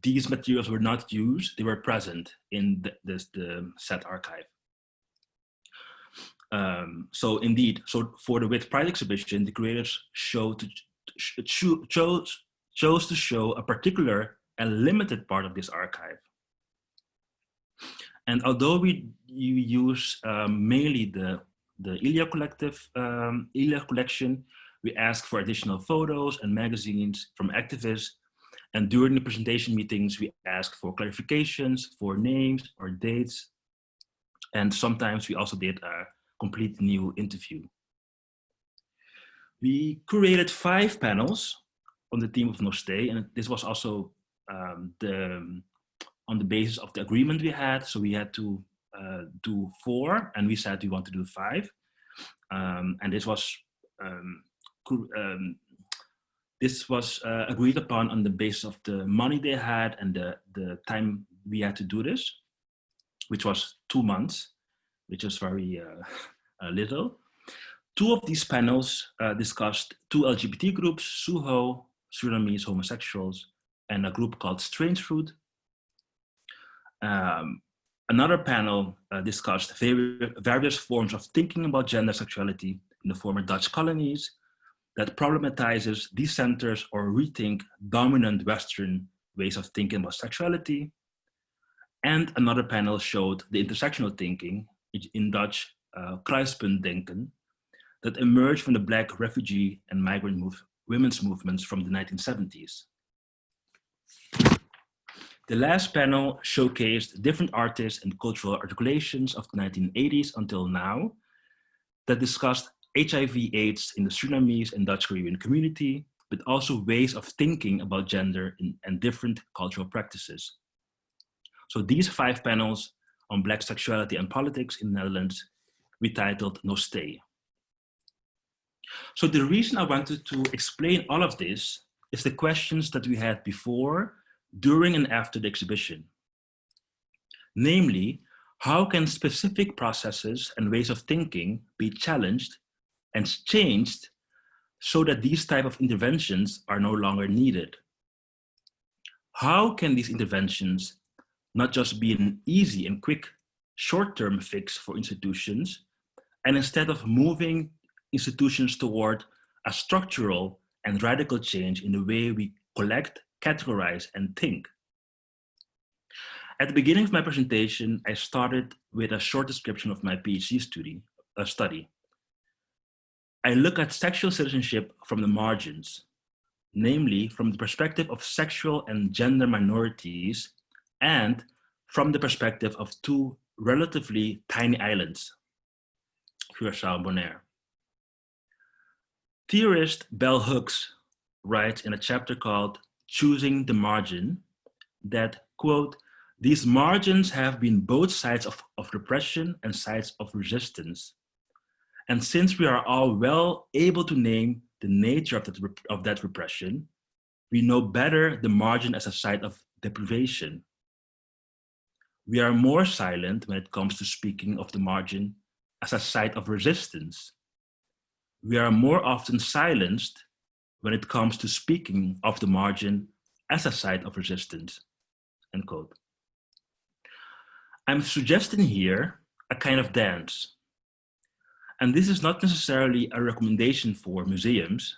these materials were not used, they were present in the Sept archive. So indeed, for the With Pride exhibition, the creators chose to show a particular and limited part of this archive. And although we use mainly the Ilya collection, we asked for additional photos and magazines from activists. And during the presentation meetings, we asked for clarifications, for names or dates. And sometimes we also did a complete new interview. We curated 5 panels on the theme of No Stay, and this was also on the basis of the agreement we had. So we had to do 4, and we said we want to do 5. And this was agreed upon on the basis of the money they had and the time we had to do this, which was 2 months, which is very little. 2 of these panels discussed 2 LGBT groups, Suho, Surinamese homosexuals, and a group called Strange Fruit. Another panel discussed various forms of thinking about gender sexuality in the former Dutch colonies that problematizes, decenters, or rethink dominant Western ways of thinking about sexuality. And another panel showed the intersectional thinking, in Dutch, kruispuntdenken, that emerged from the Black refugee and migrant women's movements from the 1970s. The last panel showcased different artists and cultural articulations of the 1980s until now that discussed HIV/AIDS in the Surinamese and Dutch Caribbean community, but also ways of thinking about gender and different cultural practices. So these 5 panels on Black sexuality and politics in the Netherlands, we titled No Stay. So the reason I wanted to explain all of this is the questions that we had before, during, and after the exhibition. Namely, how can specific processes and ways of thinking be challenged and changed so that these type of interventions are no longer needed? How can these interventions not just be an easy and quick short-term fix for institutions, and instead of moving institutions toward a structural and radical change in the way we collect, categorize, and think? At the beginning of my presentation, I started with a short description of my PhD study. I look at sexual citizenship from the margins, namely from the perspective of sexual and gender minorities, and from the perspective of 2 relatively tiny islands, Curaçao and Bonaire. Theorist Bell Hooks writes in a chapter called Choosing the Margin that, quote, "These margins have been both sides of repression and sides of resistance. And since we are all well able to name the nature of that repression, we know better the margin as a site of deprivation. We are more silent when it comes to speaking of the margin as a site of resistance. We are more often silenced when it comes to speaking of the margin as a site of resistance," end quote. I'm suggesting here a kind of dance. And this is not necessarily a recommendation for museums,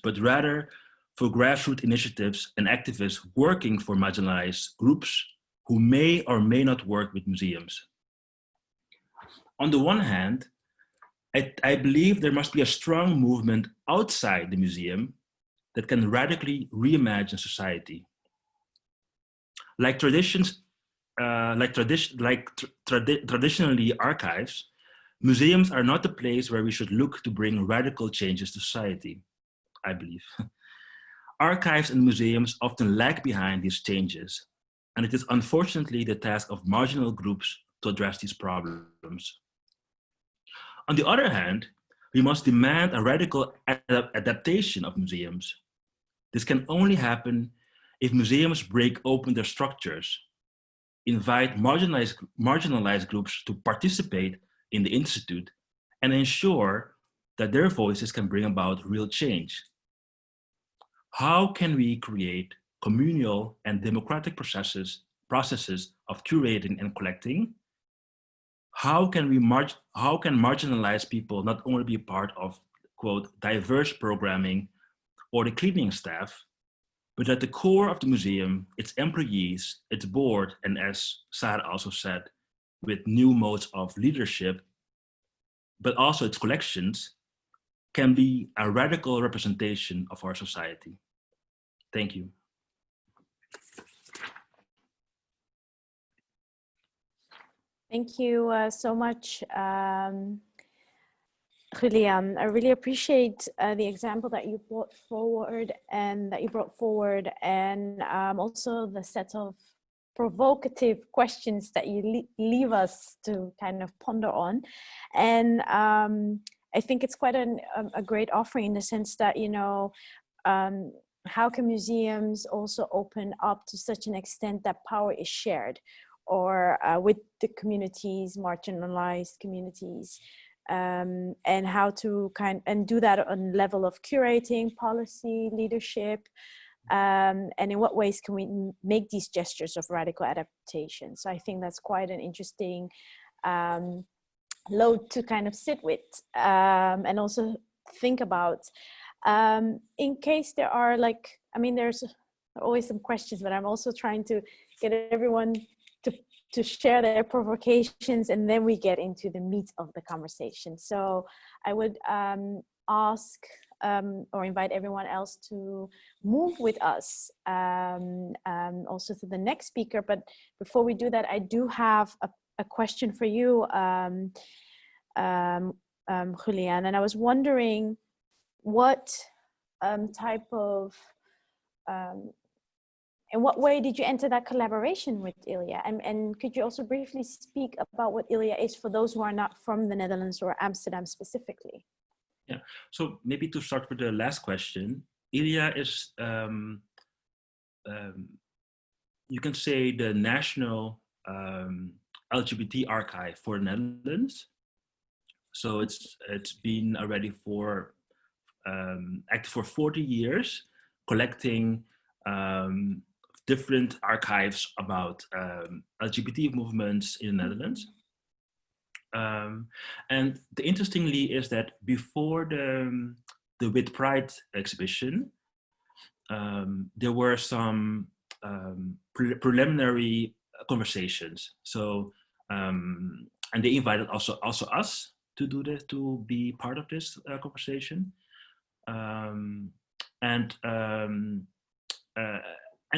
but rather for grassroots initiatives and activists working for marginalized groups who may or may not work with museums. On the one hand, I believe there must be a strong movement outside the museum that can radically reimagine society. Traditionally archives, museums are not the place where we should look to bring radical changes to society, I believe. Archives and museums often lag behind these changes, and it is unfortunately the task of marginal groups to address these problems. On the other hand, we must demand a radical adaptation of museums. This can only happen if museums break open their structures, invite marginalized groups to participate in the Institute, and ensure that their voices can bring about real change. How can we create communal and democratic processes of curating and collecting? How can marginalized people not only be part of, quote, diverse programming or the cleaning staff, but at the core of the museum, its employees, its board, and as Sara also said, with new modes of leadership, but also its collections, can be a radical representation of our society. Thank you. Thank you so much, Julian. I really appreciate the example that you brought forward and also the set of provocative questions that you leave us to kind of ponder on. And I think it's quite a great offering in the sense that, you know, how can museums also open up to such an extent that power is shared, or with the communities, marginalized communities, and how to do that on level of curating, policy, leadership, and in what ways can we make these gestures of radical adaptation? So I think that's quite an interesting load to kind of sit with and also think about. In case there are there's always some questions, but I'm also trying to get everyone to share their provocations, and then we get into the meat of the conversation. So I would ask or invite everyone else to move with us also to the next speaker. But before we do that, I do have a question for you, Julian, and I was wondering what type of in what way did you enter that collaboration with Ilya? And could you also briefly speak about what Ilya is for those who are not from the Netherlands or Amsterdam specifically? Yeah, so maybe to start with the last question, Ilya is, you can say, the national LGBT archive for the Netherlands. So it's been already for active for 40 years, collecting different archives about LGBT movements in the Netherlands. And the interestingly is that before the With Pride exhibition, there were some preliminary conversations. So, and they invited also us to do this, to be part of this conversation. And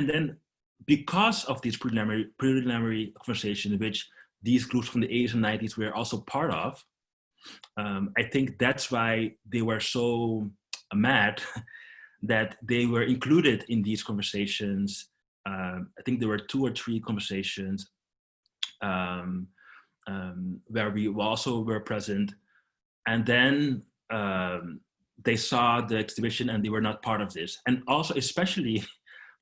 then because of this preliminary conversation, which these groups from the 80s and 90s were also part of, I think that's why they were so mad that they were included in these conversations. I think there were 2 or 3 conversations where we also were present. And then they saw the exhibition and they were not part of this. And also, especially,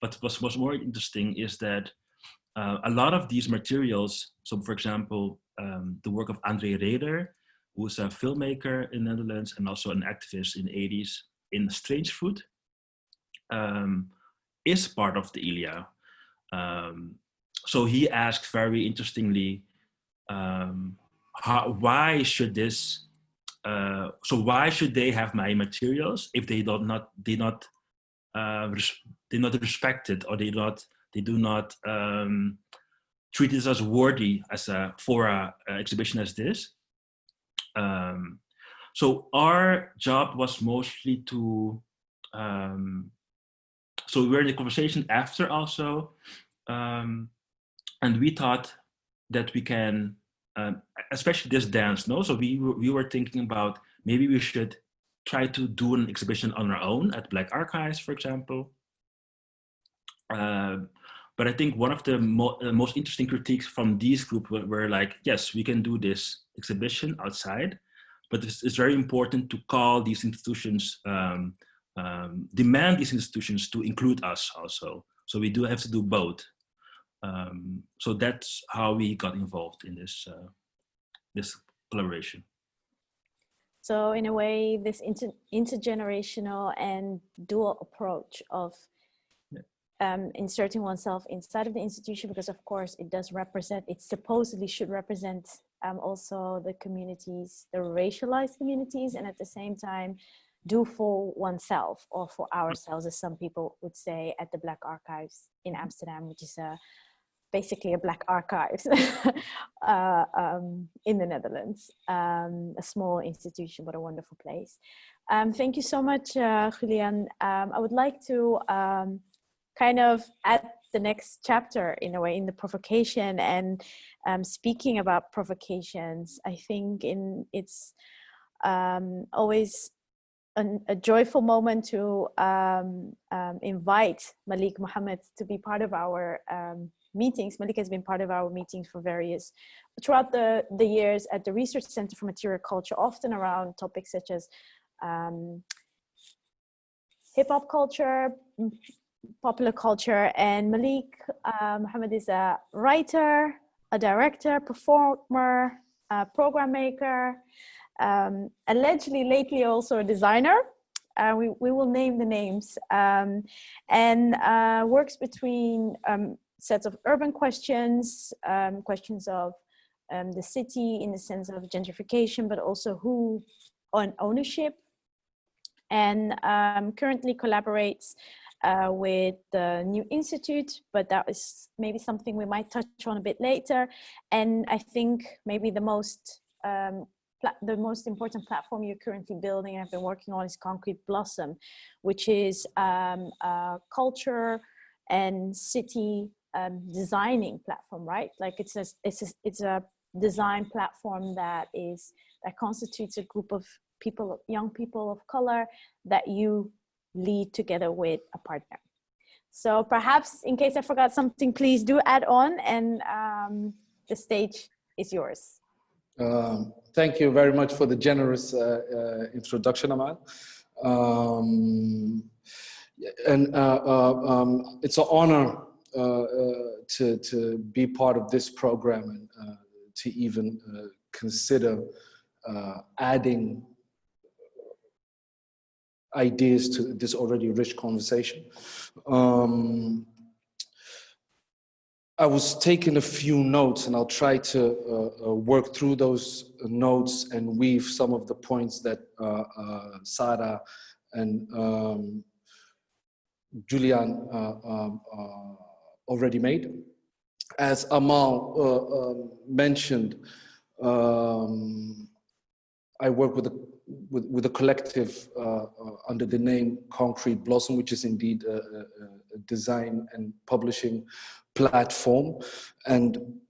what was more interesting is that a lot of these materials, so for example, the work of André Reder, who's a filmmaker in the Netherlands and also an activist in the 80s in Strange Fruit, is part of the Ilya. So he asked very interestingly, why should this, so why should they have my materials if they do not respect it, or they do not treat this as worthy for a exhibition as this. So our job was mostly to, so we were in the conversation after also, and we thought that we can, especially this dance, no? So we were thinking about maybe we should try to do an exhibition on our own at Black Archives, for example. But I think one of the most interesting critiques from these groups were like, yes, we can do this exhibition outside, but it's very important to call these institutions, demand these institutions to include us also. So we do have to do both. So that's how we got involved in this, this collaboration. So in a way, this intergenerational and dual approach of inserting oneself inside of the institution, because of course it does represent, it supposedly should represent also the communities, the racialized communities, and at the same time do for oneself or for ourselves, as some people would say, at the Black Archives in Amsterdam, which is basically a Black Archives in the Netherlands, a small institution, but a wonderful place. Thank you so much, Julian. I would like to kind of add the next chapter in a way, in the provocation, and speaking about provocations. I think it's always a joyful moment to invite Malik Muhammad to be part of our meetings. Malik has been part of our meetings throughout the years at the Research Center for Material Culture, often around topics such as hip-hop culture, popular culture. And Malik Muhammad is a writer, a director, performer, a program maker, allegedly lately also a designer. We will name the names, and works between sets of urban questions, questions of the city in the sense of gentrification, but also who on ownership, and currently collaborates with the New Institute, but that is maybe something we might touch on a bit later. And I think maybe the most important platform you're currently building and have been working on is Concrete Blossom, which is culture and city designing platform, right? Like it's a design platform that constitutes a group of people, young people of color, that you lead together with a partner. So perhaps, in case I forgot something, please do add on, and the stage is yours. Thank you very much for the generous introduction, Amal. It's an honor to be part of this program and to even consider adding ideas to this already rich conversation. I was taking a few notes, and I'll try to work through those notes and weave some of the points that Sara and Julian already made. As Amal mentioned, I work with a collective under the name Concrete Blossom, which is indeed a design and publishing platform. And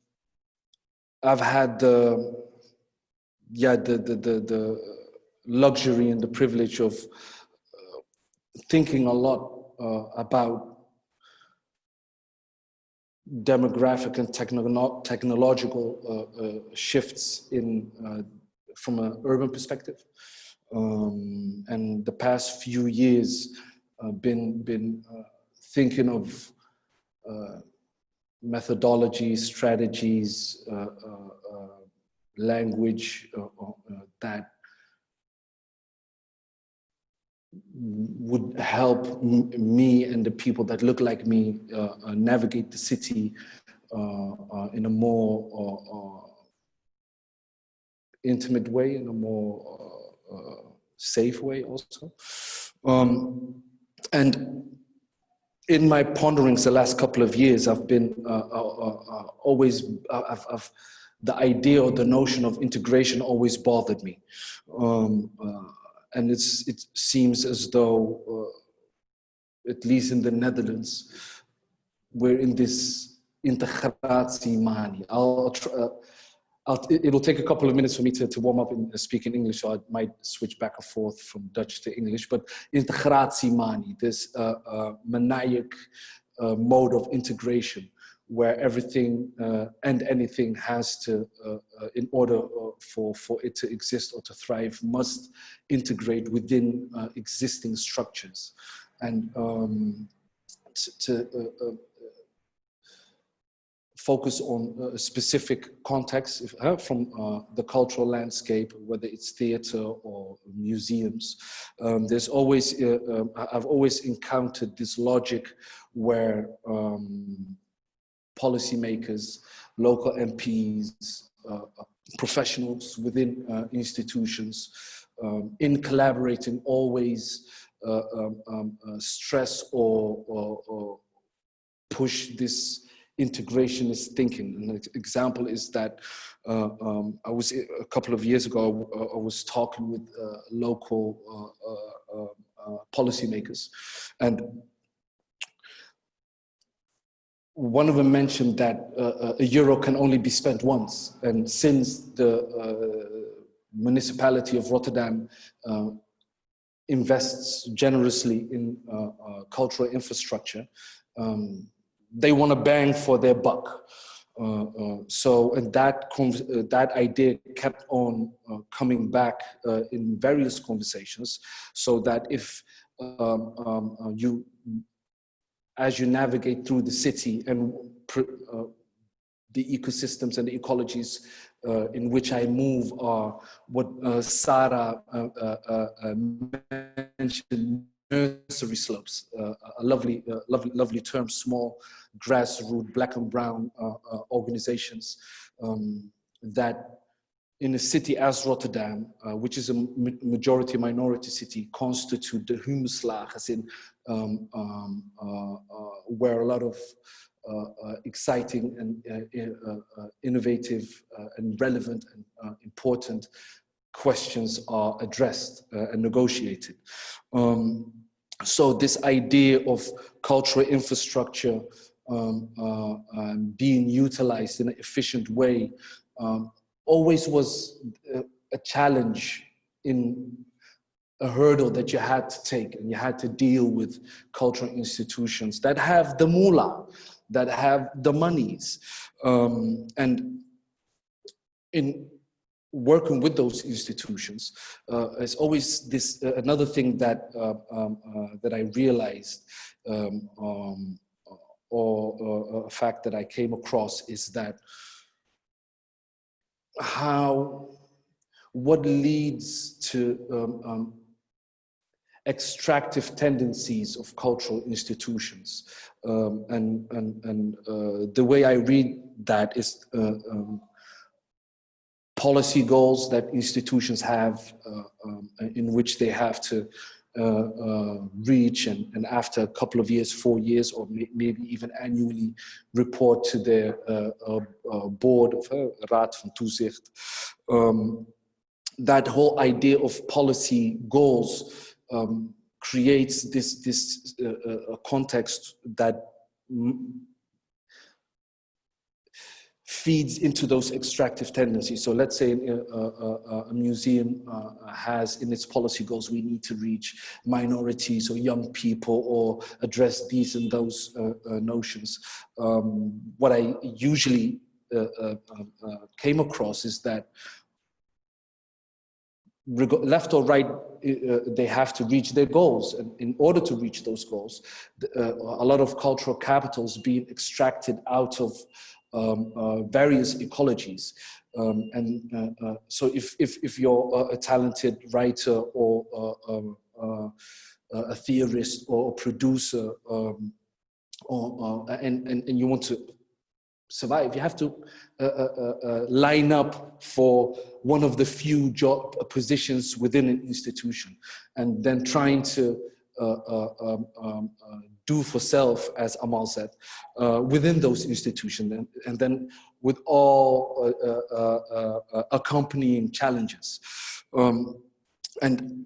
I've had the luxury and the privilege of thinking a lot about demographic and technological shifts from an urban perspective. And the past few years been thinking of methodologies, strategies, language that would help me and the people that look like me navigate the city in a more intimate way, in a more safe way also. And in my ponderings the last couple of years, I've been the idea or the notion of integration always bothered me. And it seems as though, at least in the Netherlands, we're in this integratie manie. It'll take a couple of minutes for me to warm up and speak in English, so I might switch back and forth from Dutch to English. But integratie manie, this maniac mode of integration, where everything and anything has to, in order for it to exist or to thrive, must integrate within existing structures. And to focus on a specific context from the cultural landscape, whether it's theater or museums. There's always, I've always encountered this logic where policymakers, local MPs, professionals within institutions, in collaborating, always stress or push this integrationist thinking. An example is that I was, a couple of years ago, I was talking with local policymakers, and one of them mentioned that a euro can only be spent once. And since the municipality of Rotterdam invests generously in cultural infrastructure, they want to bang for their buck. So, and that idea kept on coming back in various conversations, so that if as you navigate through the city and the ecosystems and the ecologies in which I move are what Sara mentioned, nursery slopes, a lovely term, small grassroots black and brown organizations that in a city as Rotterdam, which is a majority minority city, constitute the huurslag, as in where a lot of exciting and innovative and relevant and important questions are addressed and negotiated. So this idea of cultural infrastructure being utilized in an efficient way always was a challenge, in a hurdle that you had to take, and you had to deal with cultural institutions that have the moolah, that have the monies. And in working with those institutions, it's always this another thing that that I realized, or a fact that I came across, is that what leads to extractive tendencies of cultural institutions, and the way I read that is policy goals that institutions have, in which they have to reach, and after a couple of years, 4 years, or maybe even annually report to their board of Raad van Toezicht. That whole idea of policy goals creates this context that feeds into those extractive tendencies. So let's say a museum has in its policy goals, we need to reach minorities or young people, or address these and those notions. What I usually came across is that left or right, they have to reach their goals. And in order to reach those goals, a lot of cultural capital is being extracted out of various ecologies. So if you're a talented writer, or a theorist, or a producer, and you want to survive, you have to line up for one of the few job positions within an institution, and then trying to do for self, as Amal said, within those institutions, and then with all accompanying challenges. And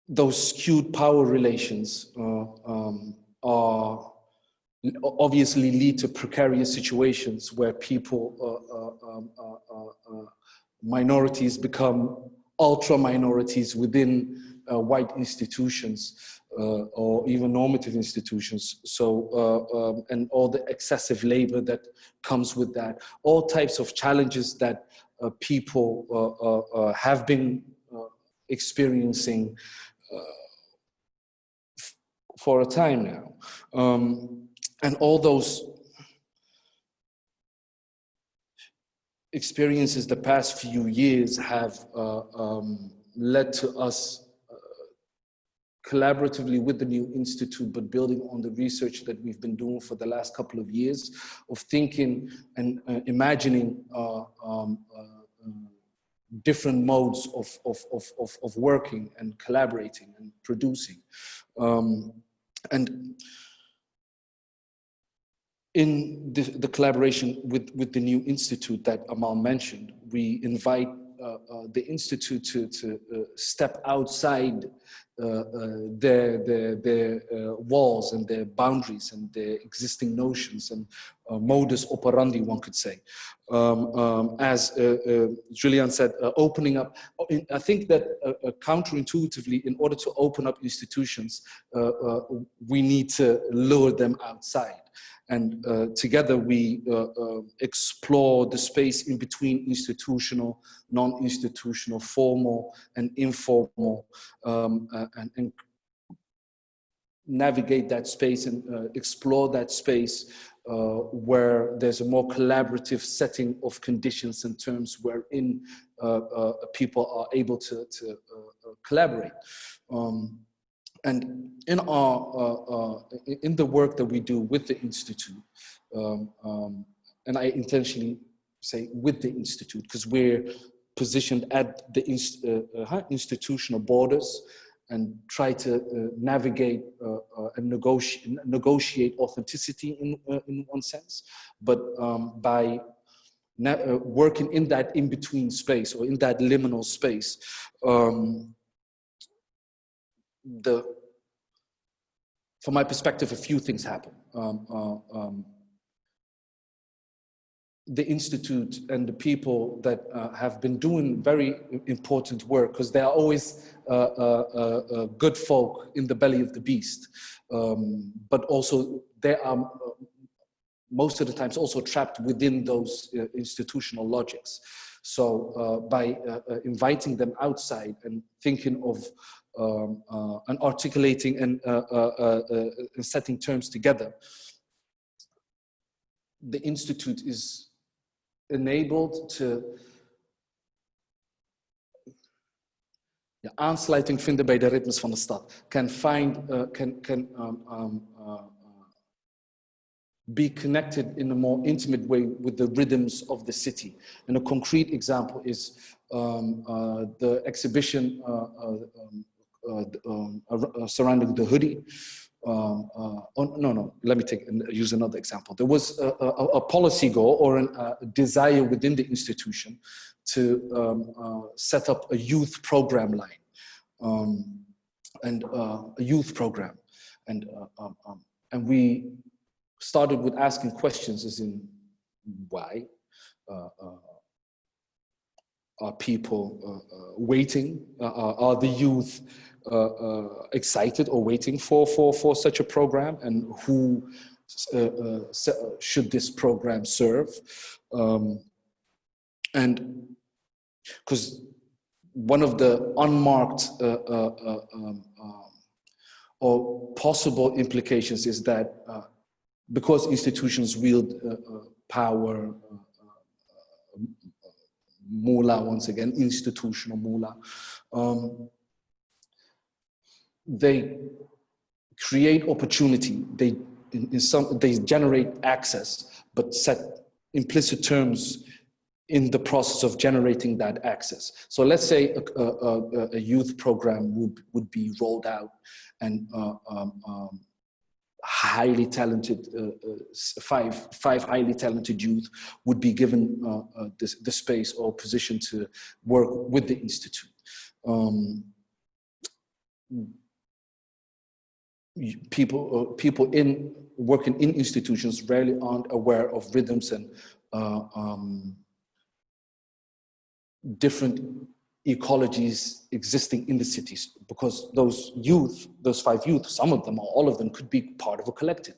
those skewed power relations are obviously lead to precarious situations where people, minorities become ultra minorities within white institutions, or even normative institutions. So, and all the excessive labor that comes with that, all types of challenges that people have been experiencing for a time now. And all those experiences the past few years have led to us collaboratively with the new institute, but building on the research that we've been doing for the last couple of years, of thinking and imagining different modes of working and collaborating and producing. And in the collaboration with the new institute that Amal mentioned, we invite the institute to step outside their walls and their boundaries and their existing notions and modus operandi, one could say. As Julian said, opening up. I think that counterintuitively, in order to open up institutions, we need to lure them outside. And together we explore the space in between institutional, non-institutional, formal and informal, and navigate that space and explore that space where there's a more collaborative setting of conditions and terms wherein people are able to collaborate. And in in the work that we do with the institute, and I intentionally say with the institute because we're positioned at the institutional borders and try to navigate and negotiate authenticity in one sense, but by working in that in-between space or in that liminal space, from my perspective, a few things happen. the Institute and the people that have been doing very important work, because there are always good folk in the belly of the beast, but also there are most of the times also trapped within those institutional logics. So by inviting them outside and thinking of and articulating and setting terms together, the Institute is enabled to aansluiting vinden bij de ritmes van de stad. Be connected in a more intimate way with the rhythms of the city. And a concrete example is the exhibition surrounding the hoodie. Let me use another example. There was a policy goal or a desire within the institution to set up a youth program line, and a youth program. And we started with asking questions as in, why are people waiting? Are the youth excited or waiting for such a program? And who should this program serve? And because one of the unmarked or possible implications is that because institutions wield power, moolah, once again, institutional moolah, they create opportunity. They generate access, but set implicit terms in the process of generating that access. So let's say a youth program would be rolled out, and highly talented, five highly talented youth would be given the space or position to work with the Institute. People working in institutions rarely aren't aware of rhythms and different ecologies existing in the cities, because those five youth, some of them or all of them could be part of a collective.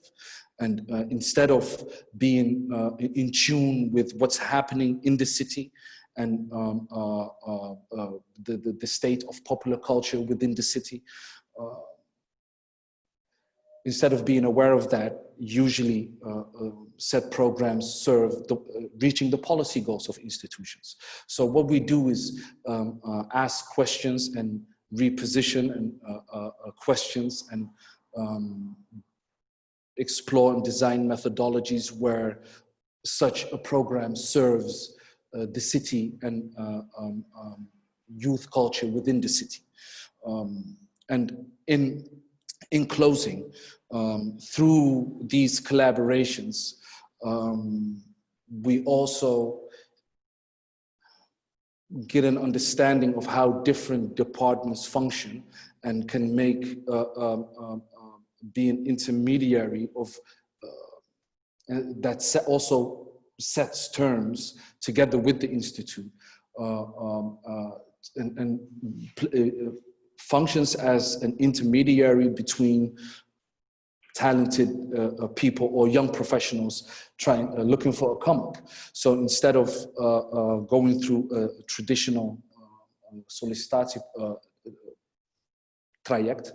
And instead of being in tune with what's happening in the city and the state of popular culture within the city, instead of being aware of that, usually set programs serve reaching the policy goals of institutions. So what we do is ask questions and reposition and questions and explore and design methodologies where such a program serves the city and youth culture within the city. And in closing, through these collaborations, we also get an understanding of how different departments function and can make be an intermediary of that also sets terms together with the Institute and functions as an intermediary between talented people or young professionals looking for a come up. So instead of going through a traditional sollicitatie traject,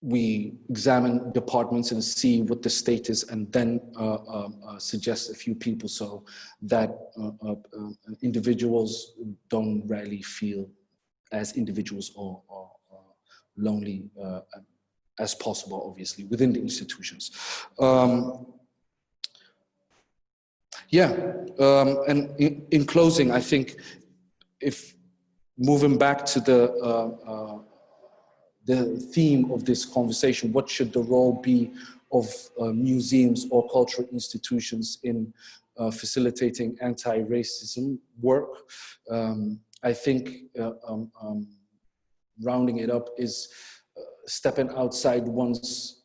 we examine departments and see what the state is, and then suggest a few people so that individuals don't really feel as individuals or lonely as possible, obviously, within the institutions. And in closing, I think if moving back to the theme of this conversation, what should the role be of museums or cultural institutions in facilitating anti-racism work? I think rounding it up is stepping outside one's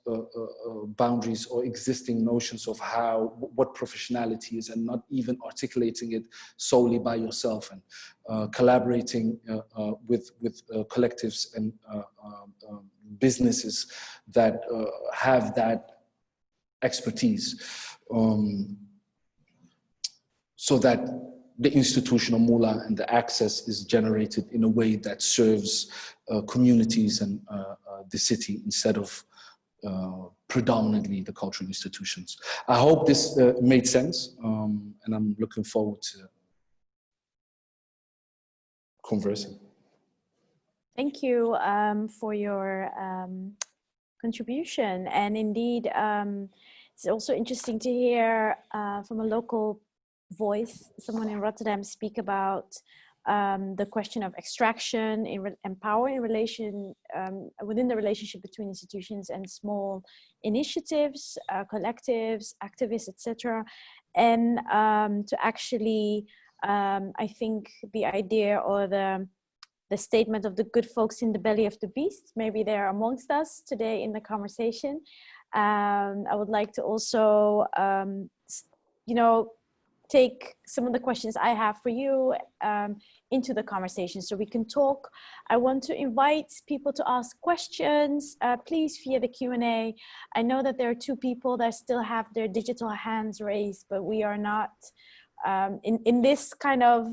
boundaries or existing notions of what professionality is, and not even articulating it solely by yourself, and collaborating with collectives and businesses that have that expertise, so that the institutional mullah and the access is generated in a way that serves communities and the city instead of predominantly the cultural institutions. I hope this made sense, and I'm looking forward to conversing. Thank you for your contribution. And indeed, it's also interesting to hear from a local voice, someone in Rotterdam, speak about the question of extraction and power in relation within the relationship between institutions and small initiatives, collectives, activists, etc. And to actually, I think the idea or the statement of the good folks in the belly of the beast, maybe they're amongst us today in the conversation. I would like to also, take some of the questions I have for you into the conversation so we can talk. I want to invite people to ask questions, please, via the Q&A. I know that there are two people that still have their digital hands raised, but we are not, in this kind of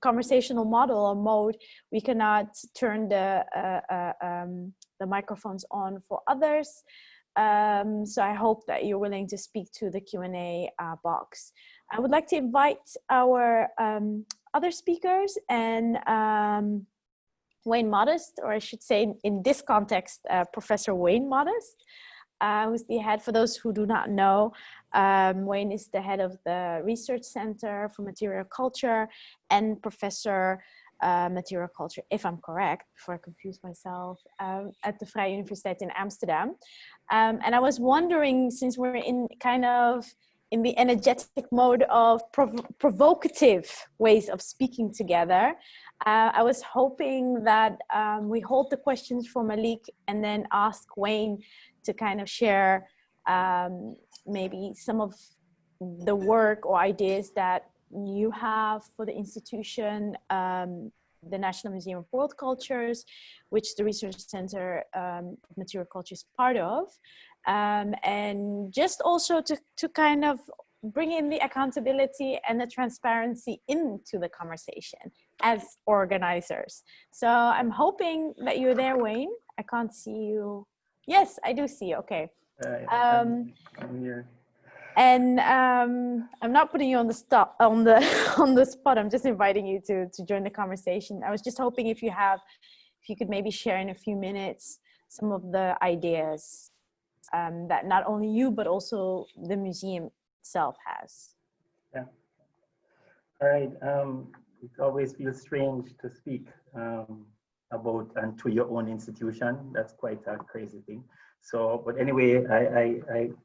conversational model or mode, we cannot turn the microphones on for others. So I hope that you're willing to speak to the Q&A box. I would like to invite our other speakers, and Wayne Modest, or I should say in this context, Professor Wayne Modest, who's the head, for those who do not know, Wayne is the head of the Research Center for Material Culture and Professor Material Culture, if I'm correct, before I confuse myself, at the Vrije Universiteit in Amsterdam. And I was wondering, since we're in kind of in the energetic mode of provocative ways of speaking together, I was hoping that we hold the questions for Malik and then ask Wayne to kind of share maybe some of the work or ideas that you have for the institution, the National Museum of World Cultures, which the Research Center of Material Culture is part of. And just also to kind of bring in the accountability and the transparency into the conversation as organizers. So I'm hoping that you're there, Wayne. I can't see you. Yes, I do see you. Okay. I'm here. And I'm not putting you on the spot. I'm just inviting you to join the conversation. I was just hoping if you could maybe share in a few minutes some of the ideas that not only you, but also the museum itself has. Yeah. All right. It always feels strange to speak about and to your own institution. That's quite a crazy thing. So, but anyway,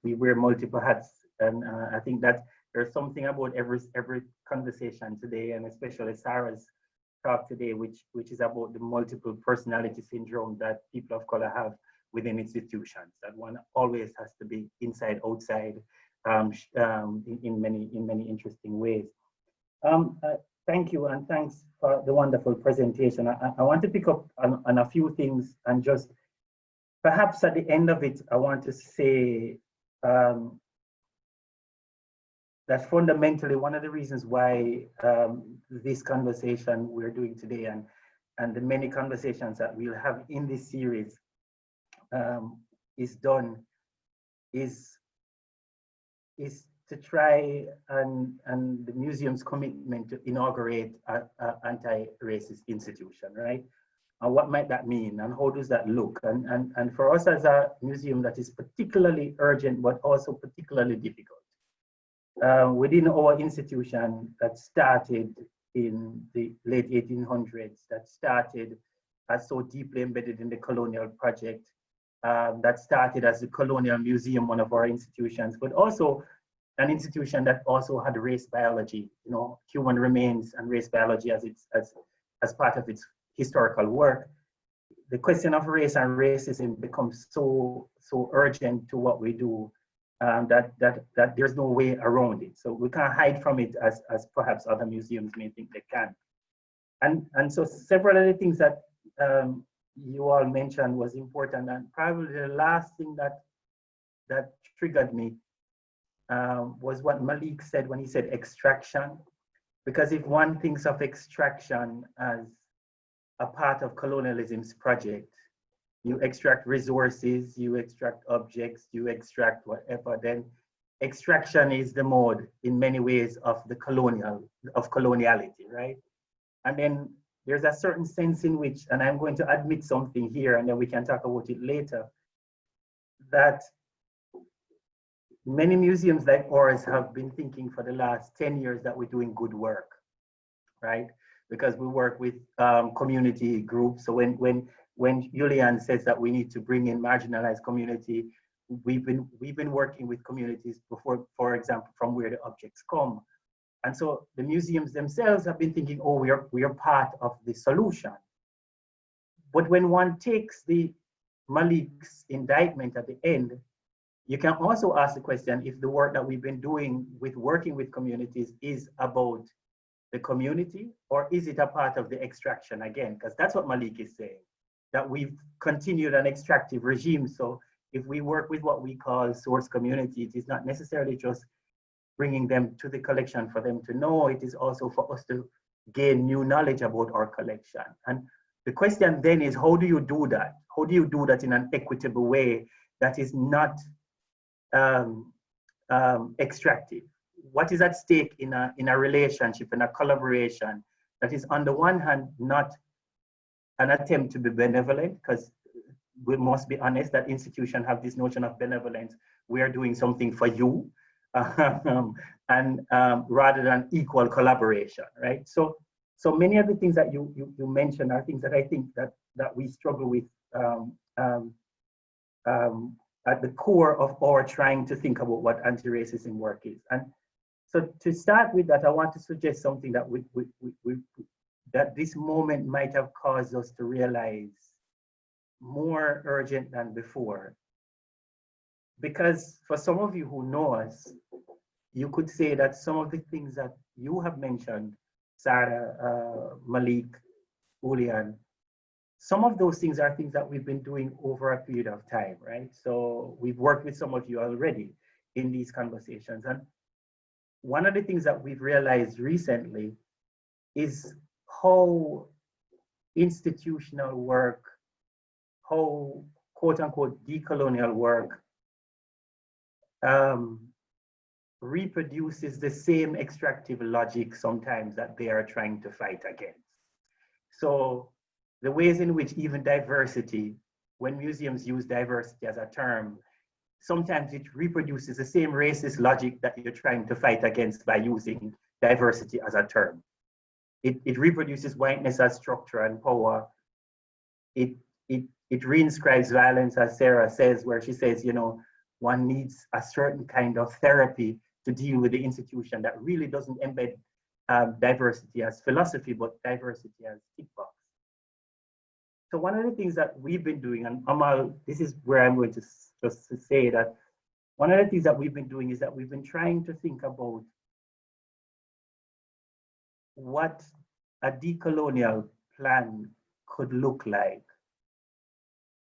we wear multiple hats, and I think that there's something about every conversation today, and especially Sarah's talk today, which is about the multiple personality syndrome that people of color have within institutions. That one always has to be inside, outside, in many interesting ways. Thank you, and thanks for the wonderful presentation. I want to pick up on a few things, and just perhaps at the end of it, I want to say that fundamentally one of the reasons why this conversation we're doing today and the many conversations that we'll have in this series is to try and the museum's commitment to inaugurate an anti-racist institution, right? And what might that mean, and how does that look? And for us as a museum, that is particularly urgent, but also particularly difficult. Within our institution that started in the late 1800s, that started as so deeply embedded in the colonial project, that started as the Colonial Museum, one of our institutions, but also an institution that also had race biology, human remains and race biology as part of its historical work. the question of race and racism becomes so urgent to what we do, that there's no way around it. So we can't hide from it as perhaps other museums may think they can. And so several of the things that you all mentioned was important, and probably the last thing that triggered me was what Malik said when he said extraction. Because if one thinks of extraction as a part of colonialism's project, you extract resources, you extract objects, you extract whatever, then extraction is the mode in many ways of the coloniality, right? And then there's a certain sense in which, and I'm going to admit something here and then we can talk about it later, that many museums like ours have been thinking for the last 10 years that we're doing good work, right? Because we work with community groups. So when Julian says that we need to bring in marginalized community, we've been working with communities before, for example, from where the objects come. And so the museums themselves have been thinking, oh, we are part of the solution. But when one takes the Malik's indictment at the end, you can also ask the question if the work that we've been doing with working with communities is about the community, or is it a part of the extraction again? Because that's what Malik is saying, that we've continued an extractive regime. So if we work with what we call source community, it is not necessarily just bringing them to the collection for them to know, it is also for us to gain new knowledge about our collection. And the question then is, how do you do that? How do you do that in an equitable way that is not extractive? What is at stake in a relationship, in a collaboration that is on the one hand not an attempt to be benevolent, because we must be honest that institutions have this notion of benevolence. We are doing something for you, and rather than equal collaboration, right? So many of the things that you mentioned are things that I think that we struggle with at the core of our trying to think about what anti-racism work is. And so to start with that, I want to suggest something that that this moment might have caused us to realize more urgent than before. Because for some of you who know us, you could say that some of the things that you have mentioned, Sara, Malik, Julian, some of those things are things that we've been doing over a period of time, right? So we've worked with some of you already in these conversations. And one of the things that we've realized recently is how institutional work, how quote unquote decolonial work reproduces the same extractive logic sometimes that they are trying to fight against. So the ways in which even diversity, when museums use diversity as a term, sometimes it reproduces the same racist logic that you're trying to fight against by using diversity as a term. It reproduces whiteness as structure and power. It reinscribes violence, as Sarah says, where she says, you know, one needs a certain kind of therapy to deal with the institution that really doesn't embed diversity as philosophy, but diversity as tick box. So one of the things that we've been doing, and Amal, this is where I'm going to just to say that one of the things that we've been doing is that we've been trying to think about what a decolonial plan could look like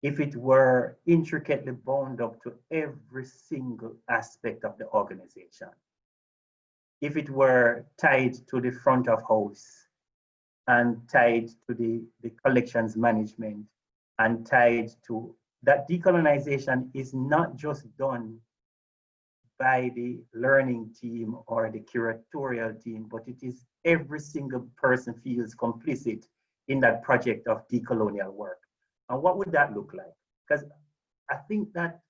if it were intricately bound up to every single aspect of the organization. If it were tied to the front of house and tied to the collections management and tied to that decolonization is not just done by the learning team or the curatorial team, but it is every single person feels complicit in that project of decolonial work. And what would that look like? Because I think that,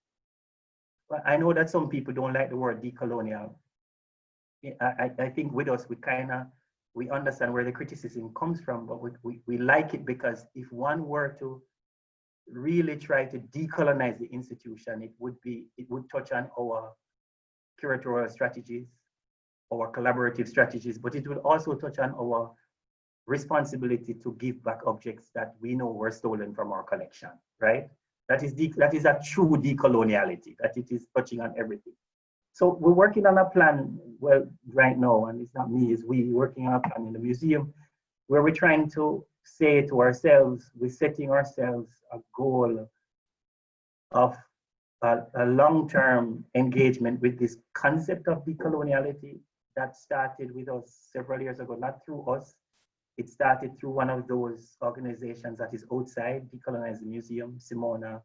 I know that some people don't like the word decolonial. I think with us, we understand where the criticism comes from, but we like it because if one were to really try to decolonize the institution, it would touch on our curatorial strategies, our collaborative strategies, but it will also touch on our responsibility to give back objects that we know were stolen from our collection, right? That is a true decoloniality, that it is touching on everything. So we're working on a plan, well, right now, and it's not me, it's we working on a plan in the museum, where we're trying to say to ourselves, we're setting ourselves a goal of a long-term engagement with this concept of decoloniality that started with us several years ago, not through us. It started through one of those organizations that is outside, Decolonize the Museum, Simona,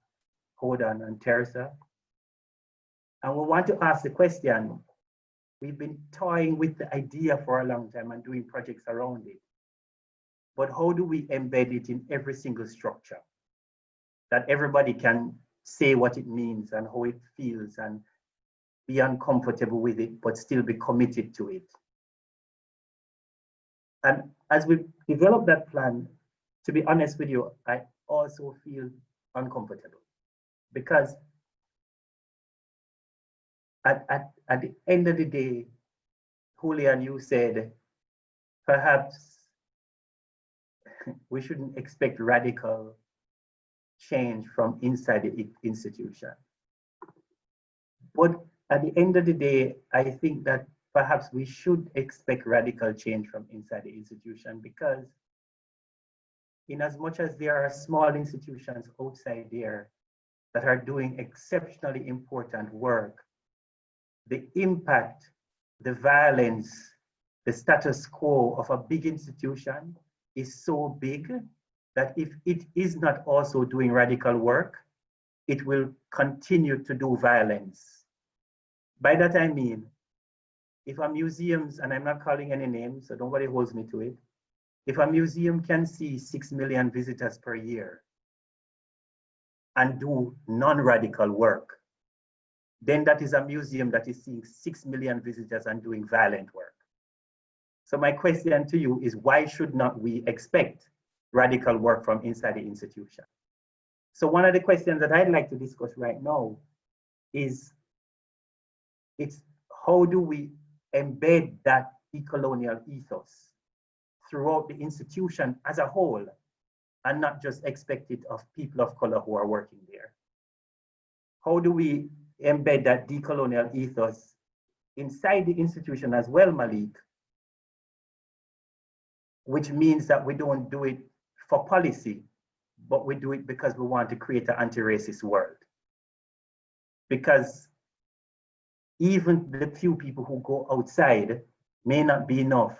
Hodan, and Teresa. And we want to ask the question, we've been toying with the idea for a long time and doing projects around it, but how do we embed it in every single structure that everybody can say what it means and how it feels and be uncomfortable with it, but still be committed to it? And as we develop that plan, to be honest with you, I also feel uncomfortable because at the end of the day, Julian, you said, perhaps we shouldn't expect radical change from inside the institution. But at the end of the day, I think that perhaps we should expect radical change from inside the institution, because in as much as there are small institutions outside there that are doing exceptionally important work, the impact, the violence, the status quo of a big institution is so big that if it is not also doing radical work, it will continue to do violence. By that I mean, if a museum's, and I'm not calling any names, so nobody holds me to it, if a museum can see 6 million visitors per year and do non-radical work, then that is a museum that is seeing 6 million visitors and doing violent work. So my question to you is, why should not we expect radical work from inside the institution? So one of the questions that I'd like to discuss right now is, it's how do we embed that decolonial ethos throughout the institution as a whole, and not just expect it of people of color who are working there? How do we embed that decolonial ethos inside the institution as well, Malik? Which means that we don't do it for policy, but we do it because we want to create an anti-racist world. Because even the few people who go outside may not be enough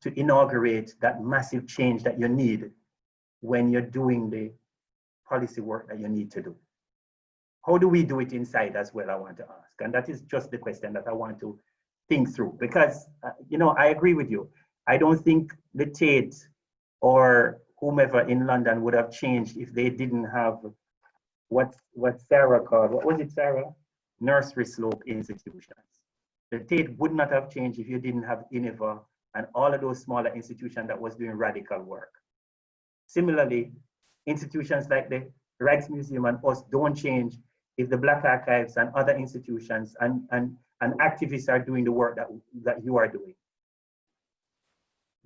to inaugurate that massive change that you need when you're doing the policy work that you need to do. How do we do it inside as well, I want to ask. And that is just the question that I want to think through, because you know, I agree with you. I don't think the Tate or whomever in London would have changed if they didn't have what Sarah called, what was it, Sarah? Nursery slope institutions. The Tate would not have changed if you didn't have Ineva and all of those smaller institutions that was doing radical work. Similarly, institutions like the Rijksmuseum and us don't change if the Black Archives and other institutions and activists are doing the work that you are doing.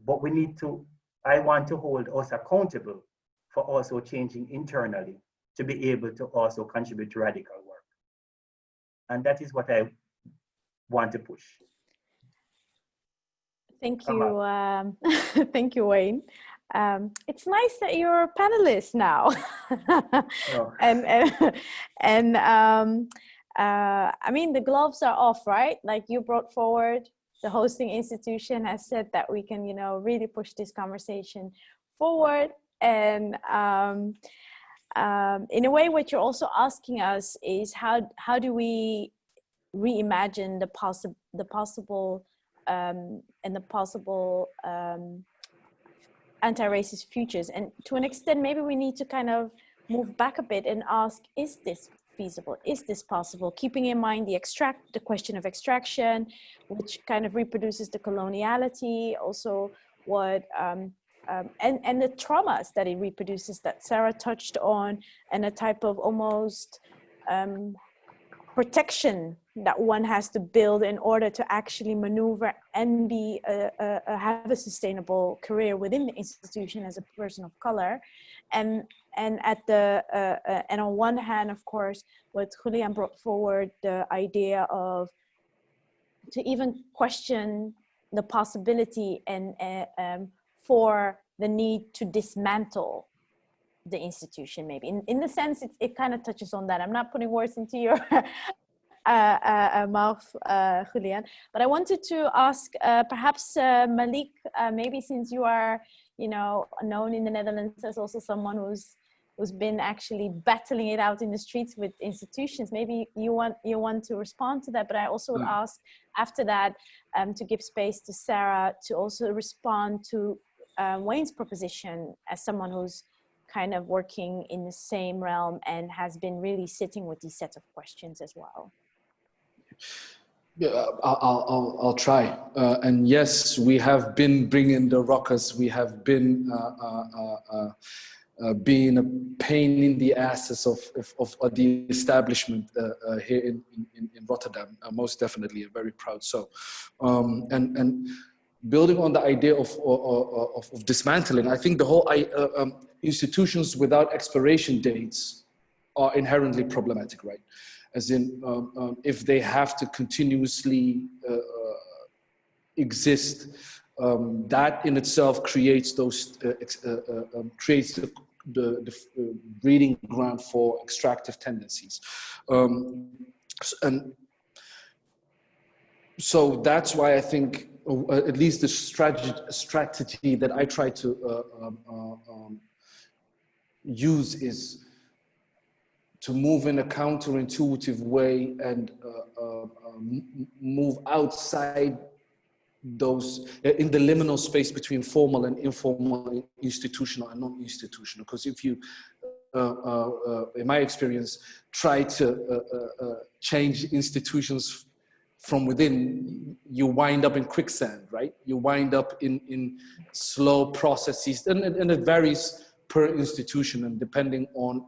But we need to, I want to hold us accountable for also changing internally to be able to also contribute to radical work. And that is what I want to push. Thank you. Thank you, Wayne. It's nice that you're a panelist now. No. and I mean, the gloves are off, right? Like you brought forward, the hosting institution has said that we can, you know, really push this conversation forward. And in a way, what you're also asking us is how do we reimagine the possible anti-racist futures? And to an extent, maybe we need to kind of move back a bit and ask, is this feasible? Is this possible? Keeping in mind the question of extraction, which kind of reproduces the coloniality, also what and the traumas that it reproduces that Sarah touched on, and a type of almost protection that one has to build in order to actually maneuver and be have a sustainable career within the institution as a person of color. And at the and on one hand, of course, what Julian brought forward, the idea of to even question the possibility and for the need to dismantle the institution, maybe in the sense it kind of touches on that. I'm not putting words into your mouth, Julian, but I wanted to ask perhaps Malik, maybe since you are, you know, known in the Netherlands as also someone who's been actually battling it out in the streets with institutions, maybe you want to respond to that. But I also would ask after that to give space to Sara to also respond to Wayne's proposition as someone who's kind of working in the same realm and has been really sitting with these sets of questions as well. Yeah, I'll try. And yes, we have been bringing the rockers. We have been being a pain in the asses of the establishment here in Rotterdam. Most definitely, a very proud so. And building on the idea of dismantling, I think the whole institutions without expiration dates are inherently problematic, right? As in, if they have to continuously exist, that in itself creates those creates the breeding ground for extractive tendencies, and so that's why I think at least the strategy that I try to use is to move in a counterintuitive way and move outside those, in the liminal space between formal and informal, institutional and non-institutional. Because if you, in my experience, try to change institutions from within, you wind up in quicksand, right? You wind up in slow processes, and it varies per institution and depending on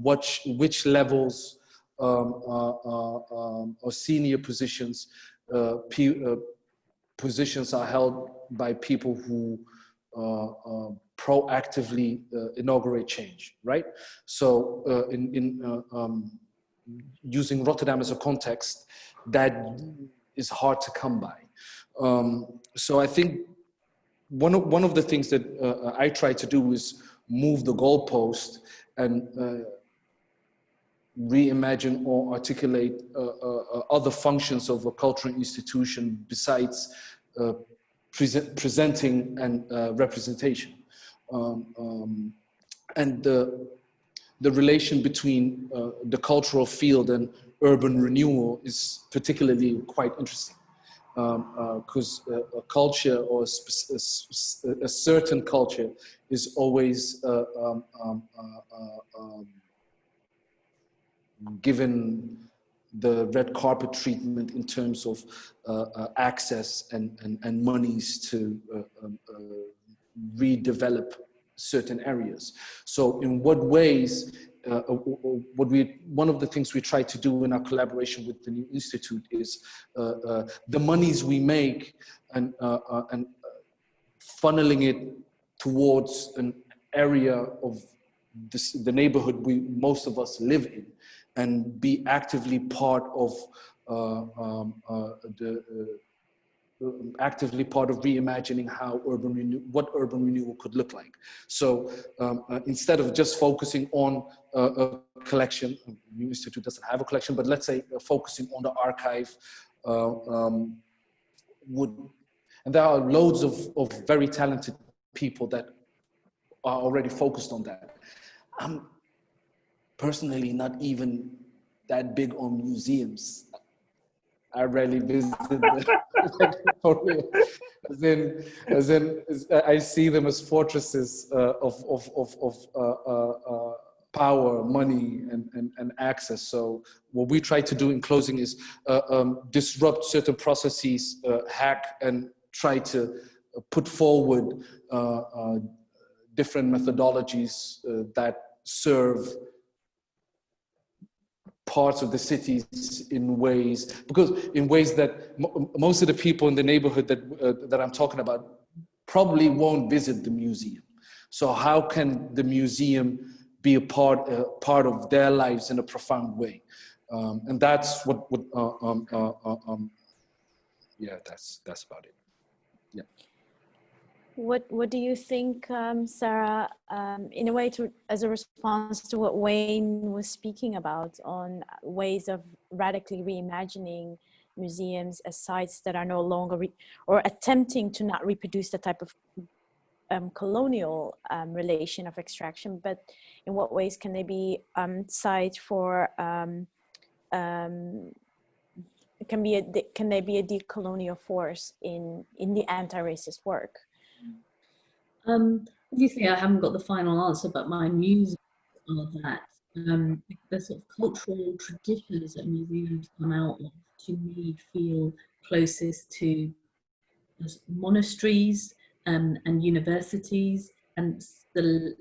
which levels or senior positions positions are held by people who proactively inaugurate change, right? So using Rotterdam as a context, that is hard to come by. So I think one of the things that I try to do is move the goalpost and reimagine or articulate other functions of a cultural institution besides presenting and representation. And the relation between the cultural field and urban renewal is particularly quite interesting. Because a culture or a certain culture is always given the red carpet treatment in terms of access and monies to redevelop certain areas. So in what ways, one of the things we try to do in our collaboration with the New Institute is the monies we make and funneling it towards an area of the neighborhood most of us live in, and be actively part of reimagining how what urban renewal could look like. So instead of just focusing on a collection, the New Institute doesn't have a collection, but let's say focusing on the archive, and there are loads of very talented people that are already focused on that. I'm personally not even that big on museums. I rarely visit them. as in, I see them as fortresses of power, money, and access. So what we try to do in closing is disrupt certain processes, hack, and try to put forward different methodologies that serve parts of the cities in ways that most of the people in the neighborhood that I'm talking about probably won't visit the museum. So how can the museum be a part of their lives in a profound way? And that's what yeah, that's about it. Yeah. What do you think, Sara, in a way as a response to what Wayne was speaking about on ways of radically reimagining museums as sites that are no longer or attempting to not reproduce the type of colonial relation of extraction, but in what ways can they be sites for can they be a decolonial force in the anti-racist work? Obviously, I haven't got the final answer, but my musings are that the sort of cultural traditions that museums come out of, to me, feel closest to monasteries and universities and the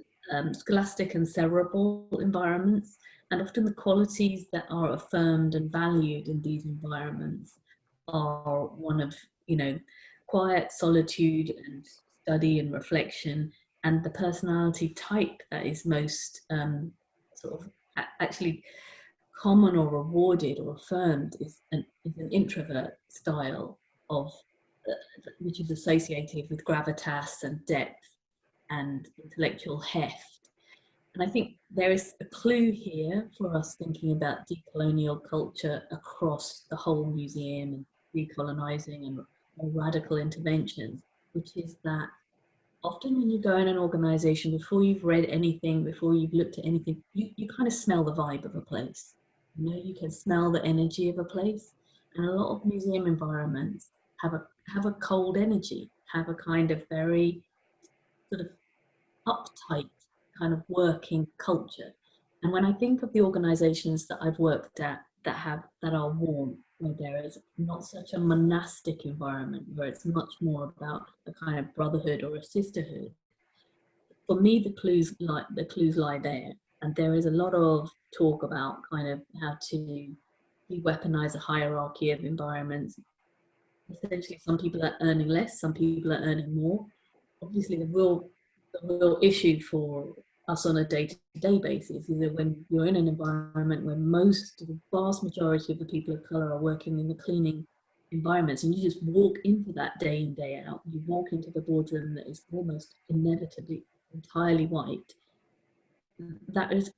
scholastic and cerebral environments. And often the qualities that are affirmed and valued in these environments are one of, quiet solitude and study and reflection, and the personality type that is most sort of actually common or rewarded or affirmed is an introvert style of which is associated with gravitas and depth and intellectual heft. And I think there is a clue here for us thinking about decolonial culture across the whole museum and decolonizing and more radical interventions, which is that often when you go in an organization, before you've read anything, before you've looked at anything, you kind of smell the vibe of a place. You can smell the energy of a place. And a lot of museum environments have a cold energy, have a kind of very sort of uptight kind of working culture. And when I think of the organizations that I've worked at that are warm, where there is not such a monastic environment, where it's much more about a kind of brotherhood or a sisterhood, for me the clues lie there. And there is a lot of talk about kind of how to weaponize a hierarchy of environments. Essentially, some people are earning less, some people are earning more. Obviously, the real issue for us on a day-to-day basis is that when you're in an environment where the vast majority of the people of color are working in the cleaning environments, and you just walk into that day in, day out, you walk into the boardroom that is almost inevitably entirely white, that is,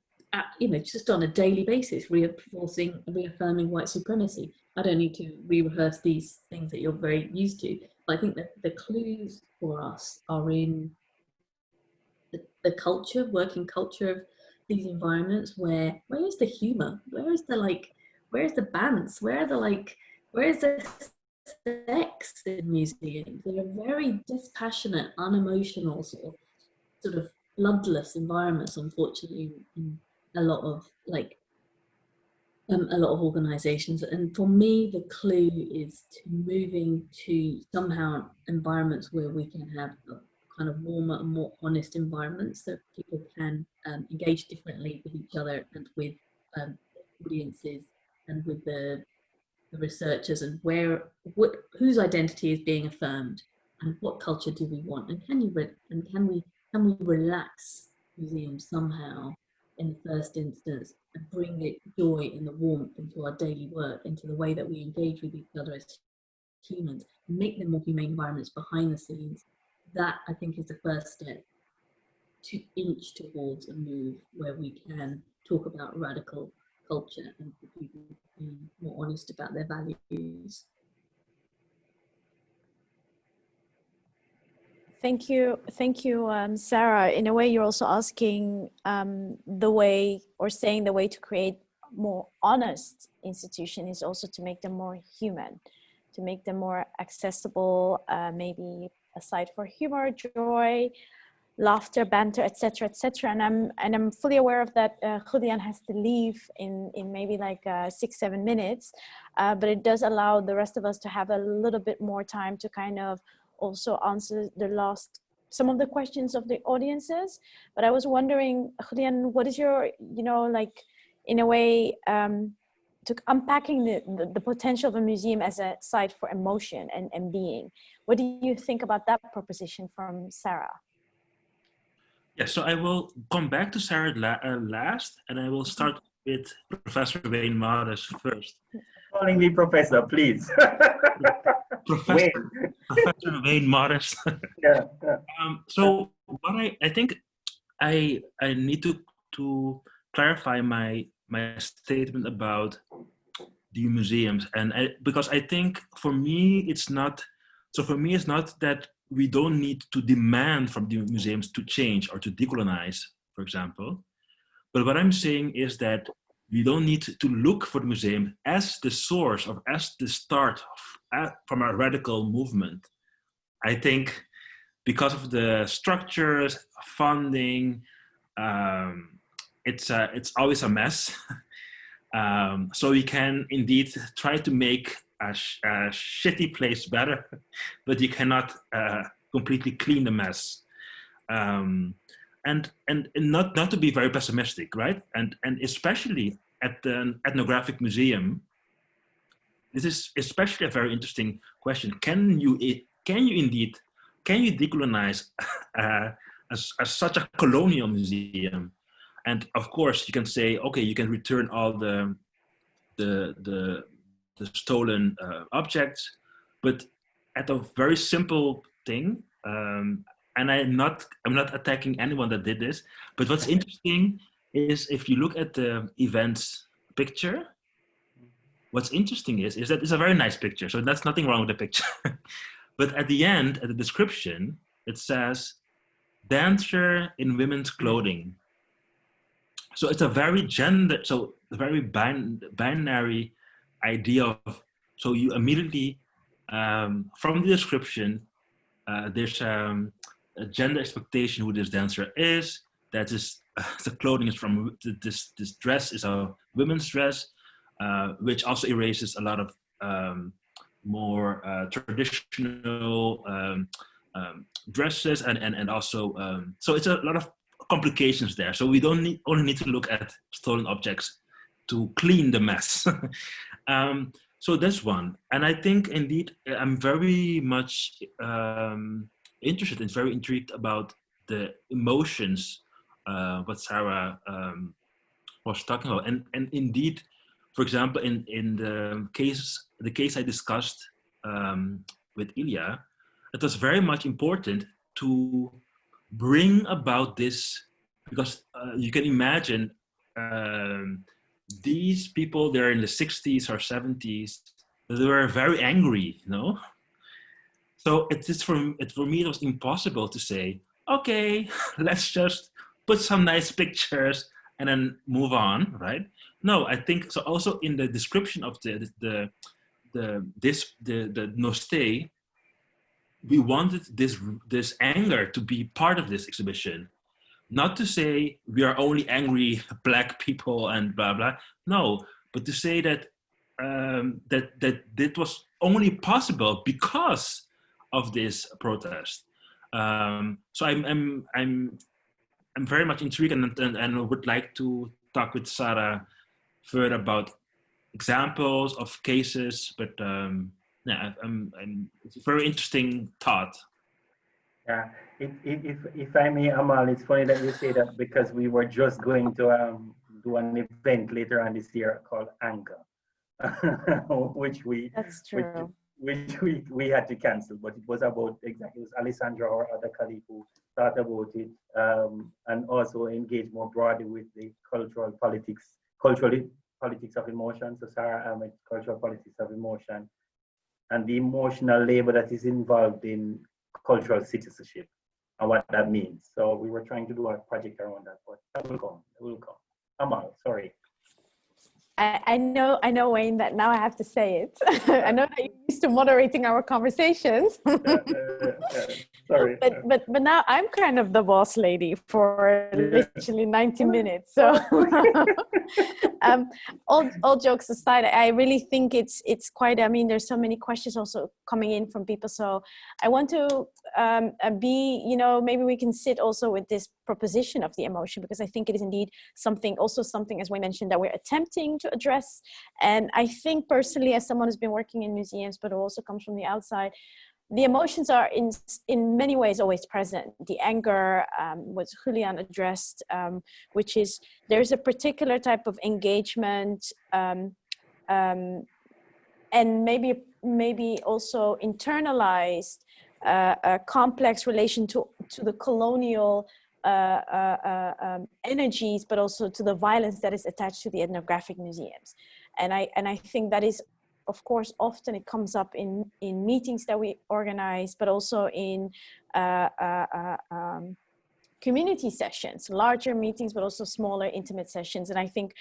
just on a daily basis, reaffirming white supremacy. I don't need to re-rehearse these things that you're very used to, but I think that the clues for us are in the working culture of these environments, where is the humor? Where is the bands? Where is the sex in museums? They're very dispassionate, unemotional, sort of bloodless environments, unfortunately, in a lot of organizations. And for me, the clue is to moving to somehow environments where we can have kind of warmer and more honest environments, so people can engage differently with each other and with audiences and with the researchers, and whose identity is being affirmed, and what culture do we want, and can we relax museums somehow in the first instance and bring the joy and the warmth into our daily work, into the way that we engage with each other as humans, make them more humane environments behind the scenes. That, I think, is the first step to inch towards a move where we can talk about radical culture and for people to be more honest about their values. Thank you, Sara. In a way, you're also asking the way to create more honest institution is also to make them more human, to make them more accessible, maybe a site for humor, joy, laughter, banter, etc., etc. And I'm fully aware of that. Julian has to leave in maybe like 6-7 minutes, but it does allow the rest of us to have a little bit more time to kind of also answer some of the questions of the audiences. But I was wondering, Julian, what is your, in a way, to unpacking the potential of a museum as a site for emotion and being. What do you think about that proposition from Sara? Yeah, so I will come back to Sara last, and I will start with Professor Wayne Modest first. Calling me professor, please. Professor Wayne Modest. Yeah. So what I think I need to clarify my statement about the museums, and because I think for me it's not that we don't need to demand from the museums to change or to decolonize, for example, but what I'm saying is that we don't need to look for the museum as the source or as the start from a radical movement. I think because of the structures, funding, it's always a mess. So we can indeed try to make a shitty place better, but you cannot completely clean the mess. And not to be very pessimistic, right? And especially at the ethnographic museum, this is especially a very interesting question. Can you decolonize as such a colonial museum? And of course, you can say, okay, you can return all the stolen objects, but at a very simple thing. And I'm not attacking anyone that did this. But what's interesting is if you look at the events picture, what's interesting is that it's a very nice picture. So that's nothing wrong with the picture. But at the end, at the description, it says, dancer in women's clothing. So it's a very binary idea of, so you immediately, from the description, there's a gender expectation who this dancer is, that is, the clothing is from, this dress is a women's dress, which also erases a lot of more traditional dresses and also, so it's a lot of complications there. So we don't only need to look at stolen objects to clean the mess. So that's one. And I think indeed, I'm very much interested and very intrigued about the emotions, what Sara was talking about. And indeed, for example, in the case I discussed with Ilya, it was very much important to bring about this, because you can imagine these people, they're in the 60s or 70s, they were very angry, you know? So for me, it was impossible to say, okay, let's just put some nice pictures and then move on, right? No, I think, so also in the description of the Nosté, we wanted this anger to be part of this exhibition. Not to say we are only angry Black people and blah, blah. No, but to say that that was only possible because of this protest. So I'm very much intrigued and would like to talk with Sara further about examples of cases, but yeah, it's a very interesting thought. Yeah, if I may, Amal, it's funny that you say that, because we were just going to do an event later on this year called Anger, which we had to cancel, but it was about, exactly, it was Alessandra or other colleague who thought about it, and also engaged more broadly with the cultural politics of emotion. So Sara Ahmed, cultural politics of emotion, and the emotional labor that is involved in cultural citizenship and what that means. So we were trying to do a project around that, but that will come. Amal, sorry. I know, Wayne, that now I have to say it. I know that you're used to moderating our conversations. Sorry. But now I'm kind of the boss lady for literally 90 minutes. So all jokes aside, I really think it's quite, I mean, there's so many questions also coming in from people. So I want to be, you know, maybe we can sit also with this proposition of the emotion, because I think it is indeed something, as we mentioned, that we're attempting to address. And I think personally, as someone who's been working in museums, but who also comes from the outside, the emotions are in many ways always present. The anger, what Julian addressed, which is there's a particular type of engagement, and maybe also internalized a complex relation to the colonial energies, but also to the violence that is attached to the ethnographic museums. And I think that is, of course, often it comes up in meetings that we organize, but also in community sessions, larger meetings, but also smaller intimate sessions. And I think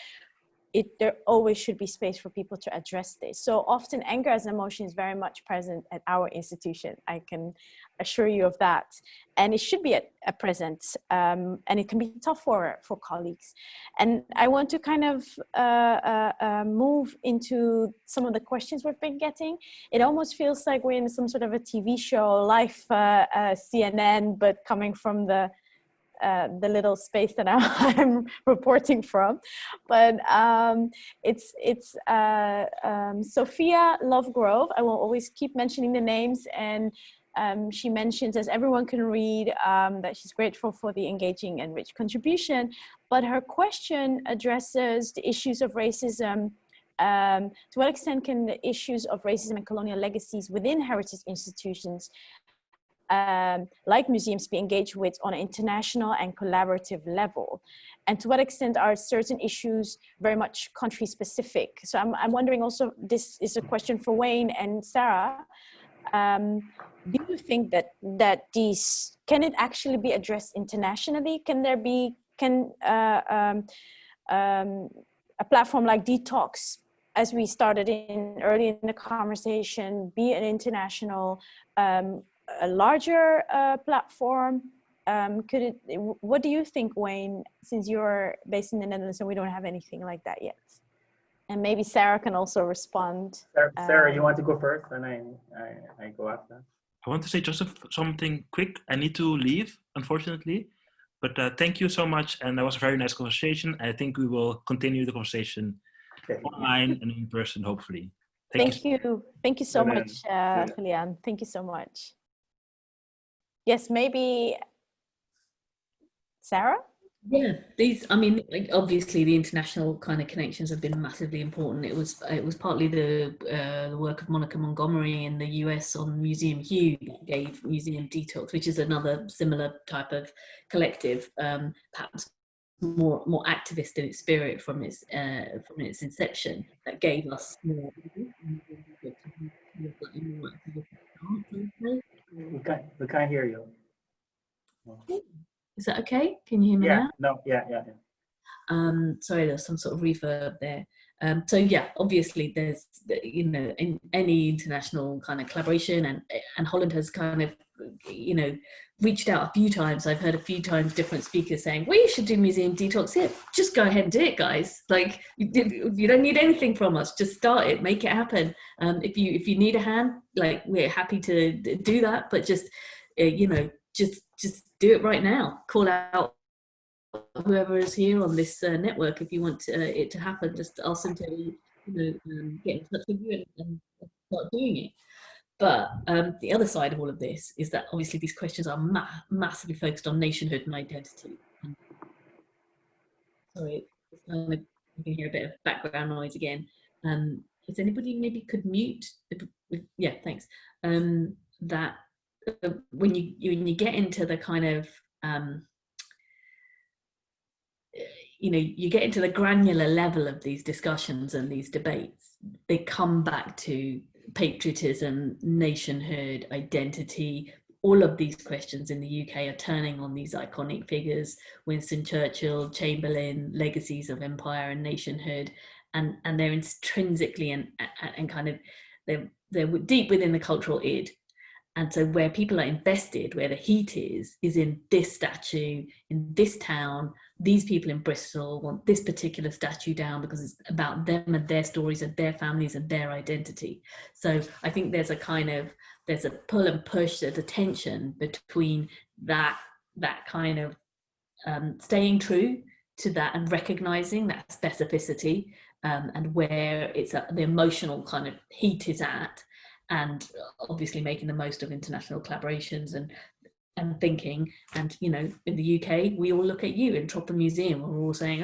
there always should be space for people to address this. So often anger as an emotion is very much present at our institution. I can assure you of that. And it should be a present, and it can be tough for colleagues. And I want to kind of move into some of the questions we've been getting. It almost feels like we're in some sort of a TV show, live CNN, but coming from the little space that I'm reporting from. But it's Sophia Lovegrove. I will always keep mentioning the names, and she mentions, as everyone can read, that she's grateful for the engaging and rich contribution, but her question addresses the issues of racism. To what extent can the issues of racism and colonial legacies within heritage institutions like museums be engaged with on an international and collaborative level? And to what extent are certain issues very much country specific? So I'm wondering also, this is a question for Wayne and Sarah. Do you think that these, can it actually be addressed internationally? Can there be, a platform like Detox, as we started in early in the conversation, be an international, a larger platform? What do you think, Wayne, since you're based in the Netherlands and we don't have anything like that yet? And maybe Sarah can also respond. Sarah, you want to go first, and I go after? I want to say just something quick. I need to leave, unfortunately. But thank you so much, and that was a very nice conversation. I think we will continue the conversation online and in person, hopefully. Thank you so much, Julian. Thank you so much. Yes, maybe Sarah? Yeah, these, I mean, like, obviously the international kind of connections have been massively important. It was partly the work of Malique Mohamud in the US on Museum Hue that gave Museum Detox, which is another similar type of collective, perhaps more activist in its spirit from its inception, that gave us more. We can't hear you. Is that okay? Can you hear me now? No, yeah. Sorry, there's some sort of reverb there. So yeah, obviously there's, you know, in any international kind of collaboration, and Holland has kind of, you know, reached out a few times. I've heard a few times different speakers saying, we should do Museum Detox here. Just go ahead and do it, guys. Like, you don't need anything from us. Just start it, make it happen. If you need a hand, like, we're happy to do that, but just, you know, just do it right now. Call out whoever is here on this network if you want it to happen. Just ask them to, you know, get in touch with you and start doing it. But the other side of all of this is that obviously these questions are massively focused on nationhood and identity. Sorry, you can hear a bit of background noise again. If anybody maybe could mute, yeah, thanks. That when you get into the kind of you know, you get into the granular level of these discussions and these debates, they come back to patriotism, nationhood, identity. All of these questions in the UK are turning on these iconic figures: Winston Churchill, Chamberlain, legacies of empire and nationhood. and they're intrinsically and kind of, they're deep within the cultural id. And so where people are invested, where the heat is in this statue, in this town, these people in Bristol want this particular statue down because it's about them and their stories and their families and their identity. So I think there's a pull and push, there's a tension between that kind of staying true to that and recognizing that specificity and where it's the emotional kind of heat is at, and obviously making the most of international collaborations and thinking. And you know, in the UK, we all look at you in Tropa Museum, we're all saying,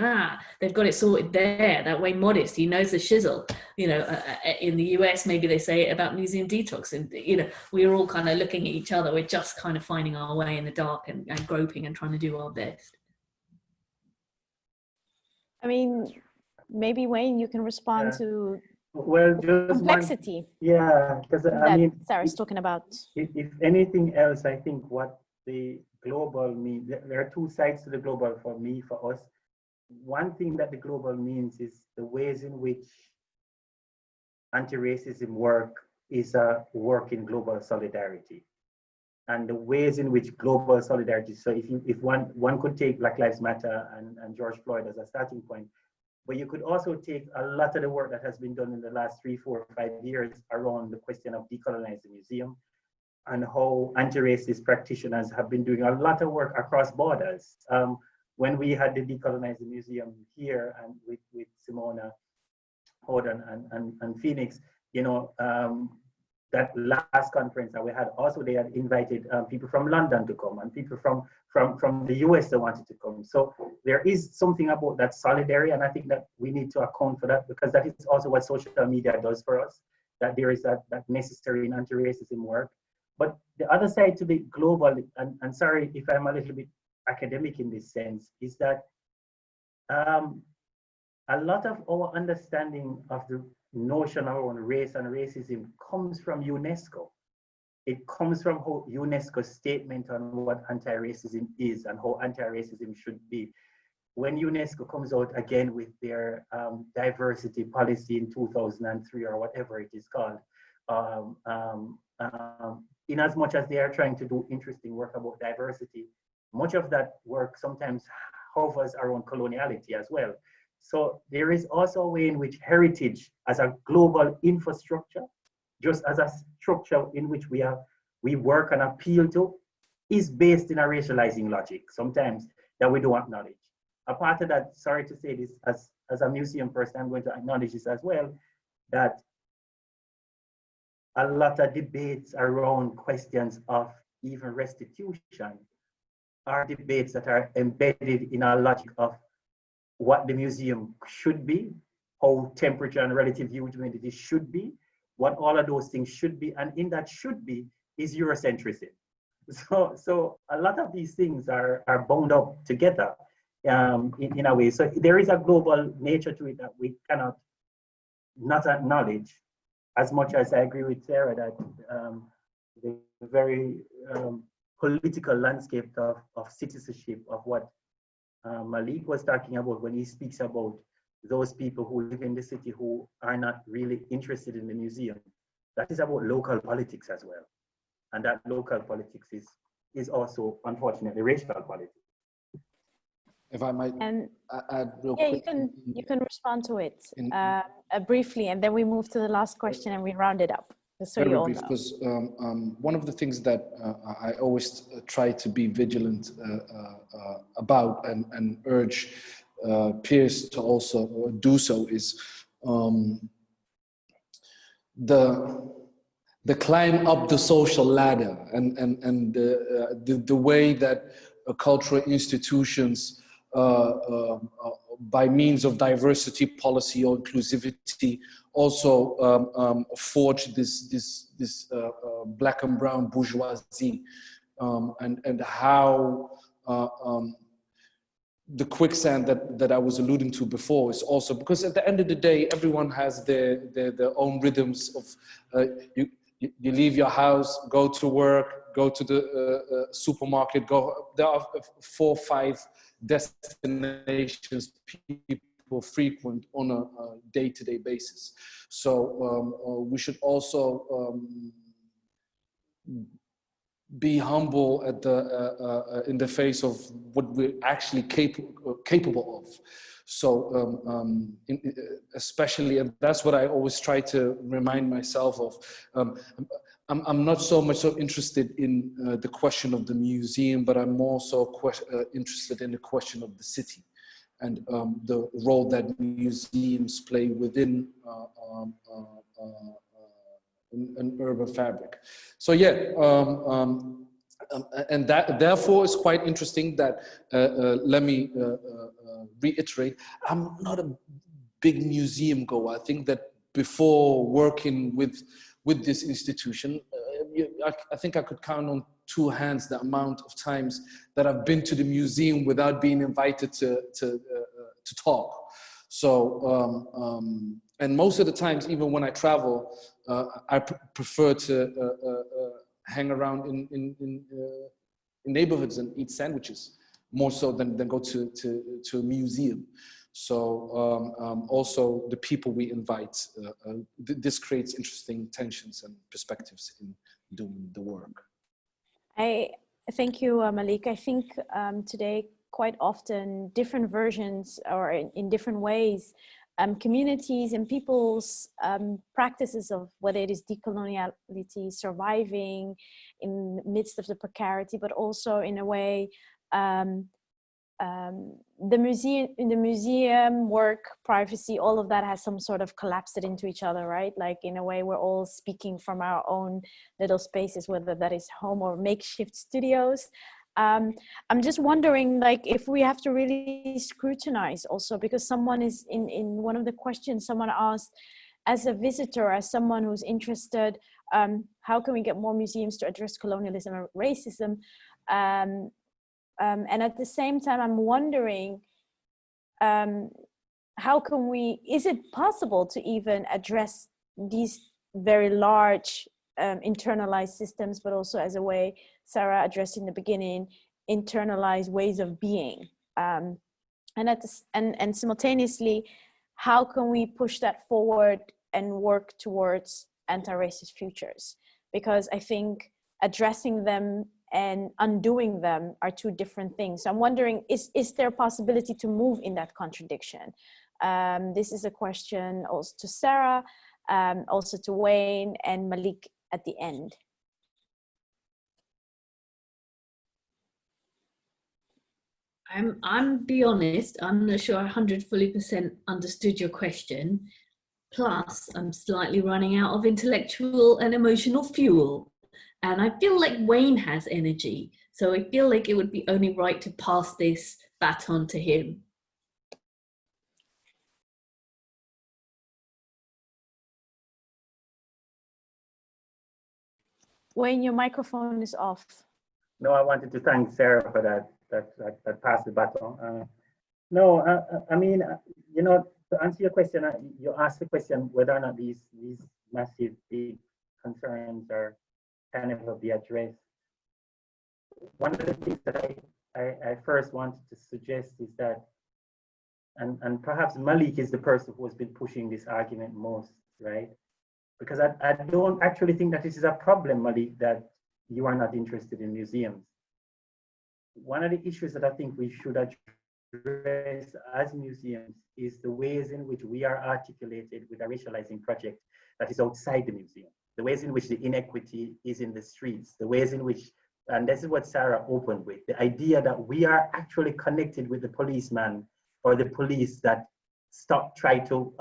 they've got it sorted there, that way Modest, he knows the shizzle. You know, in the US, maybe they say it about Museum Detox, and you know, we're all kind of looking at each other, we're just kind of finding our way in the dark and groping and trying to do our best. I mean, maybe Wayne, you can respond to well, just complexity. Because I mean, Sarah's talking about. If anything else, I think what the global means, there are two sides to the global for me, for us. One thing that the global means is the ways in which anti-racism work is a work in global solidarity, and the ways in which global solidarity. So if one could take Black Lives Matter and George Floyd as a starting point, but you could also take a lot of the work that has been done in the last 3, 4, 5 years around the question of decolonizing the museum, and how anti-racist practitioners have been doing a lot of work across borders. When we had the Decolonizing Museum here and with Simona Horden and Phoenix, you know, that last conference that we had, also they had invited people from London to come and people from the US that wanted to come. So there is something about that solidarity, and I think that we need to account for that, because that is also what social media does for us, that there is that necessary in anti-racism work. But the other side to the global, and sorry if I'm a little bit academic in this sense, is that a lot of our understanding of the notion around race and racism comes from UNESCO. It comes from how UNESCO's statement on what anti-racism is and how anti-racism should be. When UNESCO comes out again with their diversity policy in 2003 or whatever it is called, in as much as they are trying to do interesting work about diversity, much of that work sometimes hovers around coloniality as well. So there is also a way in which heritage as a global infrastructure, just as a structure in which we work and appeal to, is based in a racializing logic sometimes that we don't acknowledge. A part of that, sorry to say this, as a museum person, I'm going to acknowledge this as well, that a lot of debates around questions of even restitution are debates that are embedded in a logic of what the museum should be, how temperature and relative humidity should be, what all of those things should be, and in that should be is Eurocentrism. So a lot of these things are bound up together in a way. So there is a global nature to it that we cannot not acknowledge, as much as I agree with Sarah that the very political landscape of citizenship, of what Malik was talking about when he speaks about those people who live in the city who are not really interested in the museum. That is about local politics as well. And that local politics is also, unfortunately, racial politics. If I might add real quick. Yeah, you can respond to it briefly, and then we move to the last question and we round it up. So you all know. Because one of the things that I always try to be vigilant about and urge peers to also do so is the climb up the social ladder and the way that cultural institutions by means of diversity policy or inclusivity also forge this black and brown bourgeoisie and how the quicksand that I was alluding to before is also because at the end of the day everyone has their own rhythms of you leave your house, go to work, go to the supermarket, there are 4 or 5 destinations people people frequent on a day-to-day basis. So we should also be humble at the in the face of what we're actually capable of. So especially, and that's what I always try to remind myself of. I'm not so much so interested in the question of the museum, but I'm more so interested in the question of the city and the role that museums play within an urban fabric. So yeah, and that therefore is quite interesting that, let me reiterate, I'm not a big museum goer. I think that before working with this institution, I think I could count on two hands the amount of times that I've been to the museum without being invited to talk. So, and most of the times, even when I travel, I prefer to hang around in neighborhoods and eat sandwiches, more so than go to a museum. So also the people we invite, this creates interesting tensions and perspectives in doing the work. I thank you, Malik. I think today quite often different versions or in different ways, communities and people's practices of whether it is decoloniality, surviving in the midst of the precarity, but also in a way, the museum work, privacy, all of that has some sort of collapsed it into each other, right? Like in a way, we're all speaking from our own little spaces, whether that is home or makeshift studios. I'm just wondering, like, if we have to really scrutinize also, because someone is in one of the questions, someone asked, as a visitor, as someone who's interested, how can we get more museums to address colonialism or racism? And at the same time, I'm wondering, how can we, is it possible to even address these very large internalized systems, but also as a way, Sarah addressed in the beginning, internalized ways of being, and simultaneously, how can we push that forward and work towards anti-racist futures? Because I think addressing them and undoing them are two different things. So I'm wondering, is there a possibility to move in that contradiction? This is a question also to Sarah, also to Wayne and Malik at the end. I'm be honest, I'm not sure 100% understood your question. Plus, I'm slightly running out of intellectual and emotional fuel. And I feel like Wayne has energy. So I feel like it would be only right to pass this baton to him. Wayne, your microphone is off. No, I wanted to thank Sarah for that pass the baton. I mean, you know, to answer your question, you asked the question whether or not these massive big concerns are kind of be addressed. One of the things that I first wanted to suggest is that, and perhaps Malik is the person who has been pushing this argument most, right? Because I don't actually think that this is a problem, Malik, that you are not interested in museums. One of the issues that I think we should address as museums is the ways in which we are articulated with a racializing project that is outside the museum, the ways in which the inequity is in the streets, the ways in which, and this is what Sarah opened with, the idea that we are actually connected with the policeman or the police that try to,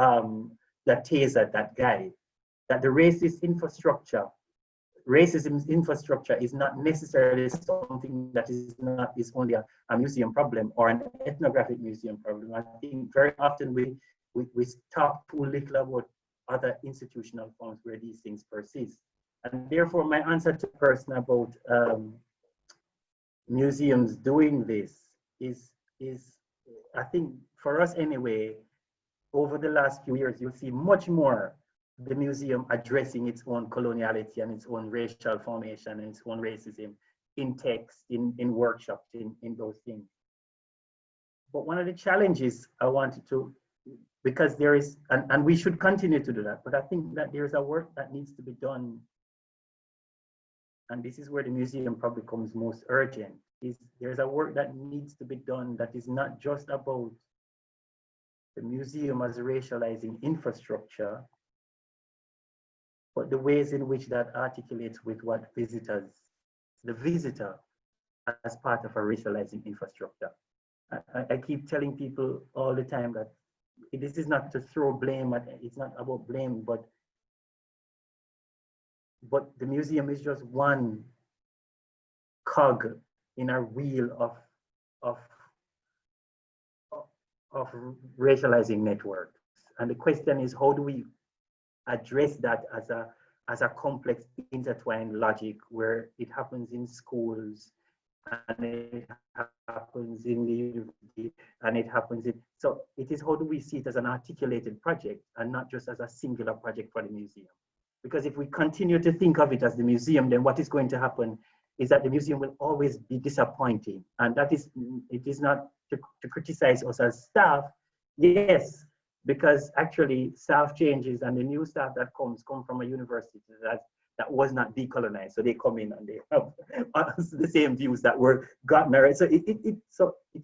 that taser that guy, that the racism's infrastructure is not necessarily something that is only a museum problem or an ethnographic museum problem. I think very often we talk too little about other institutional forms where these things persist. And therefore, my answer to the person about museums doing this is, I think for us anyway, over the last few years, you'll see much more the museum addressing its own coloniality and its own racial formation and its own racism in text, in workshops, in those things. But one of the challenges I wanted to because there is, and we should continue to do that, but I think that there's a work that needs to be done, and this is where the museum probably becomes most urgent, is there's a work that needs to be done that is not just about the museum as racializing infrastructure, but the ways in which that articulates with what visitors, the visitor as part of a racializing infrastructure. I keep telling people all the time that this is not to throw blame at, it's not about blame, but the museum is just one cog in a wheel of racializing networks. And the question is, how do we address that as a complex intertwined logic where it happens in schools, and it happens in the university, and it happens in, so it is, how do we see it as an articulated project and not just as a singular project for the museum? Because if we continue to think of it as the museum, then what is going to happen is that the museum will always be disappointing. And that is, it is not to criticize us as staff, yes, because actually staff changes and the new staff that come from a university that was not decolonized. So they come in and they have the same views that were gotten, right? So it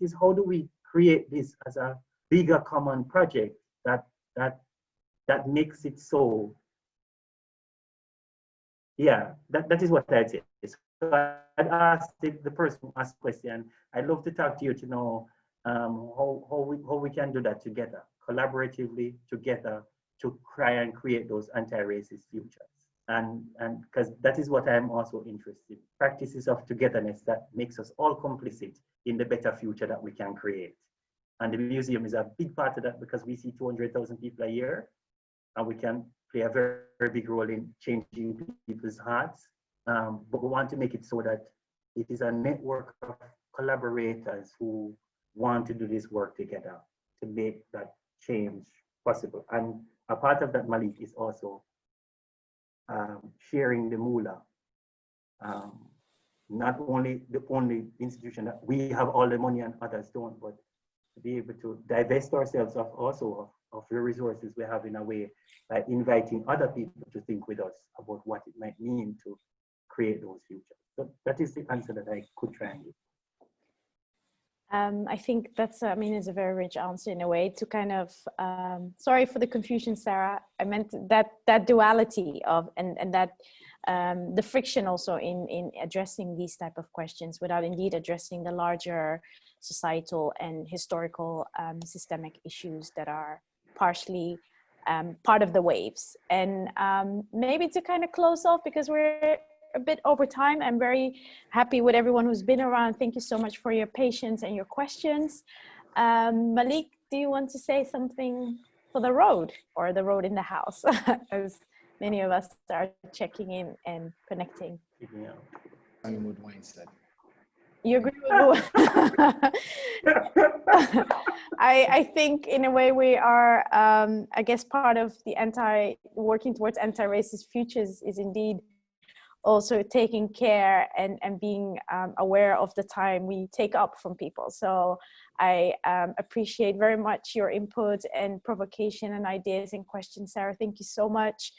is, how do we create this as a bigger common project that makes it so, yeah, that is what I'd say. So I'd ask the person who asked the question, I'd love to talk to you to know how we can do that together, collaboratively together, to try and create those anti-racist futures. And because that is what I'm also interested in, practices of togetherness that makes us all complicit in the better future that we can create. And the museum is a big part of that, because we see 200,000 people a year, and we can play a very, very big role in changing people's hearts. But we want to make it so that it is a network of collaborators who want to do this work together to make that change possible. And a part of that, Malik, is also sharing the moolah. Not only the only institution that we have all the money and others don't, but to be able to divest ourselves of also of the resources we have, in a way, by inviting other people to think with us about what it might mean to create those futures. So that is the answer that I could try and give. I think that's, I mean, it's a very rich answer in a way to kind of, sorry for the confusion, Sarah. I meant that duality of, and that the friction also in addressing these type of questions without indeed addressing the larger societal and historical systemic issues that are partially part of the waves. And maybe to kind of close off, because we're a bit over time, I'm very happy with everyone who's been around. Thank you so much for your patience and your questions. Malik, do you want to say something for the road, or the road in the house, as many of us are checking in and connecting? Yeah. Hollywood Weinstein. You agree with I think in a way we are, I guess part of the working towards anti-racist futures is indeed also taking care and being aware of the time we take up from people. So I appreciate very much your input and provocation and ideas and questions, Sarah. Thank you so much.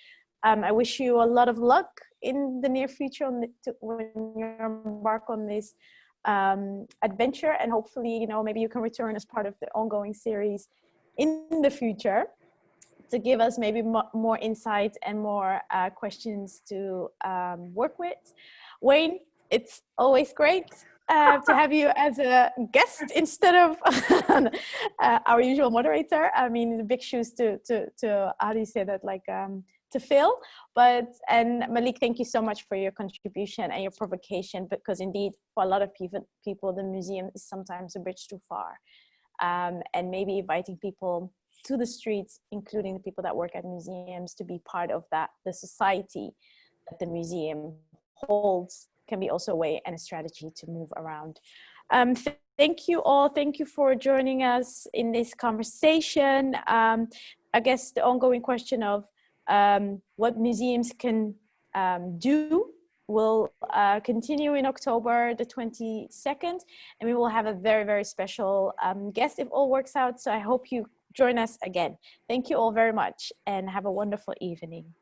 I wish you a lot of luck in the near future when you embark on this adventure, and hopefully, you know, maybe you can return as part of the ongoing series in the future to give us maybe more insight and more questions to work with. Wayne, it's always great to have you as a guest instead of our usual moderator. I mean, the big shoes to how do you say that, like to fill. And Malik, thank you so much for your contribution and your provocation, because indeed for a lot of people the museum is sometimes a bridge too far, and maybe inviting people to the streets, including the people that work at museums, to be part of that, the society that the museum holds, can be also a way and a strategy to move around. Thank you all. Thank you for joining us in this conversation. I guess the ongoing question of what museums can do will continue in October the 22nd, and we will have a very, very special guest if all works out. So I hope you join us again. Thank you all very much and have a wonderful evening.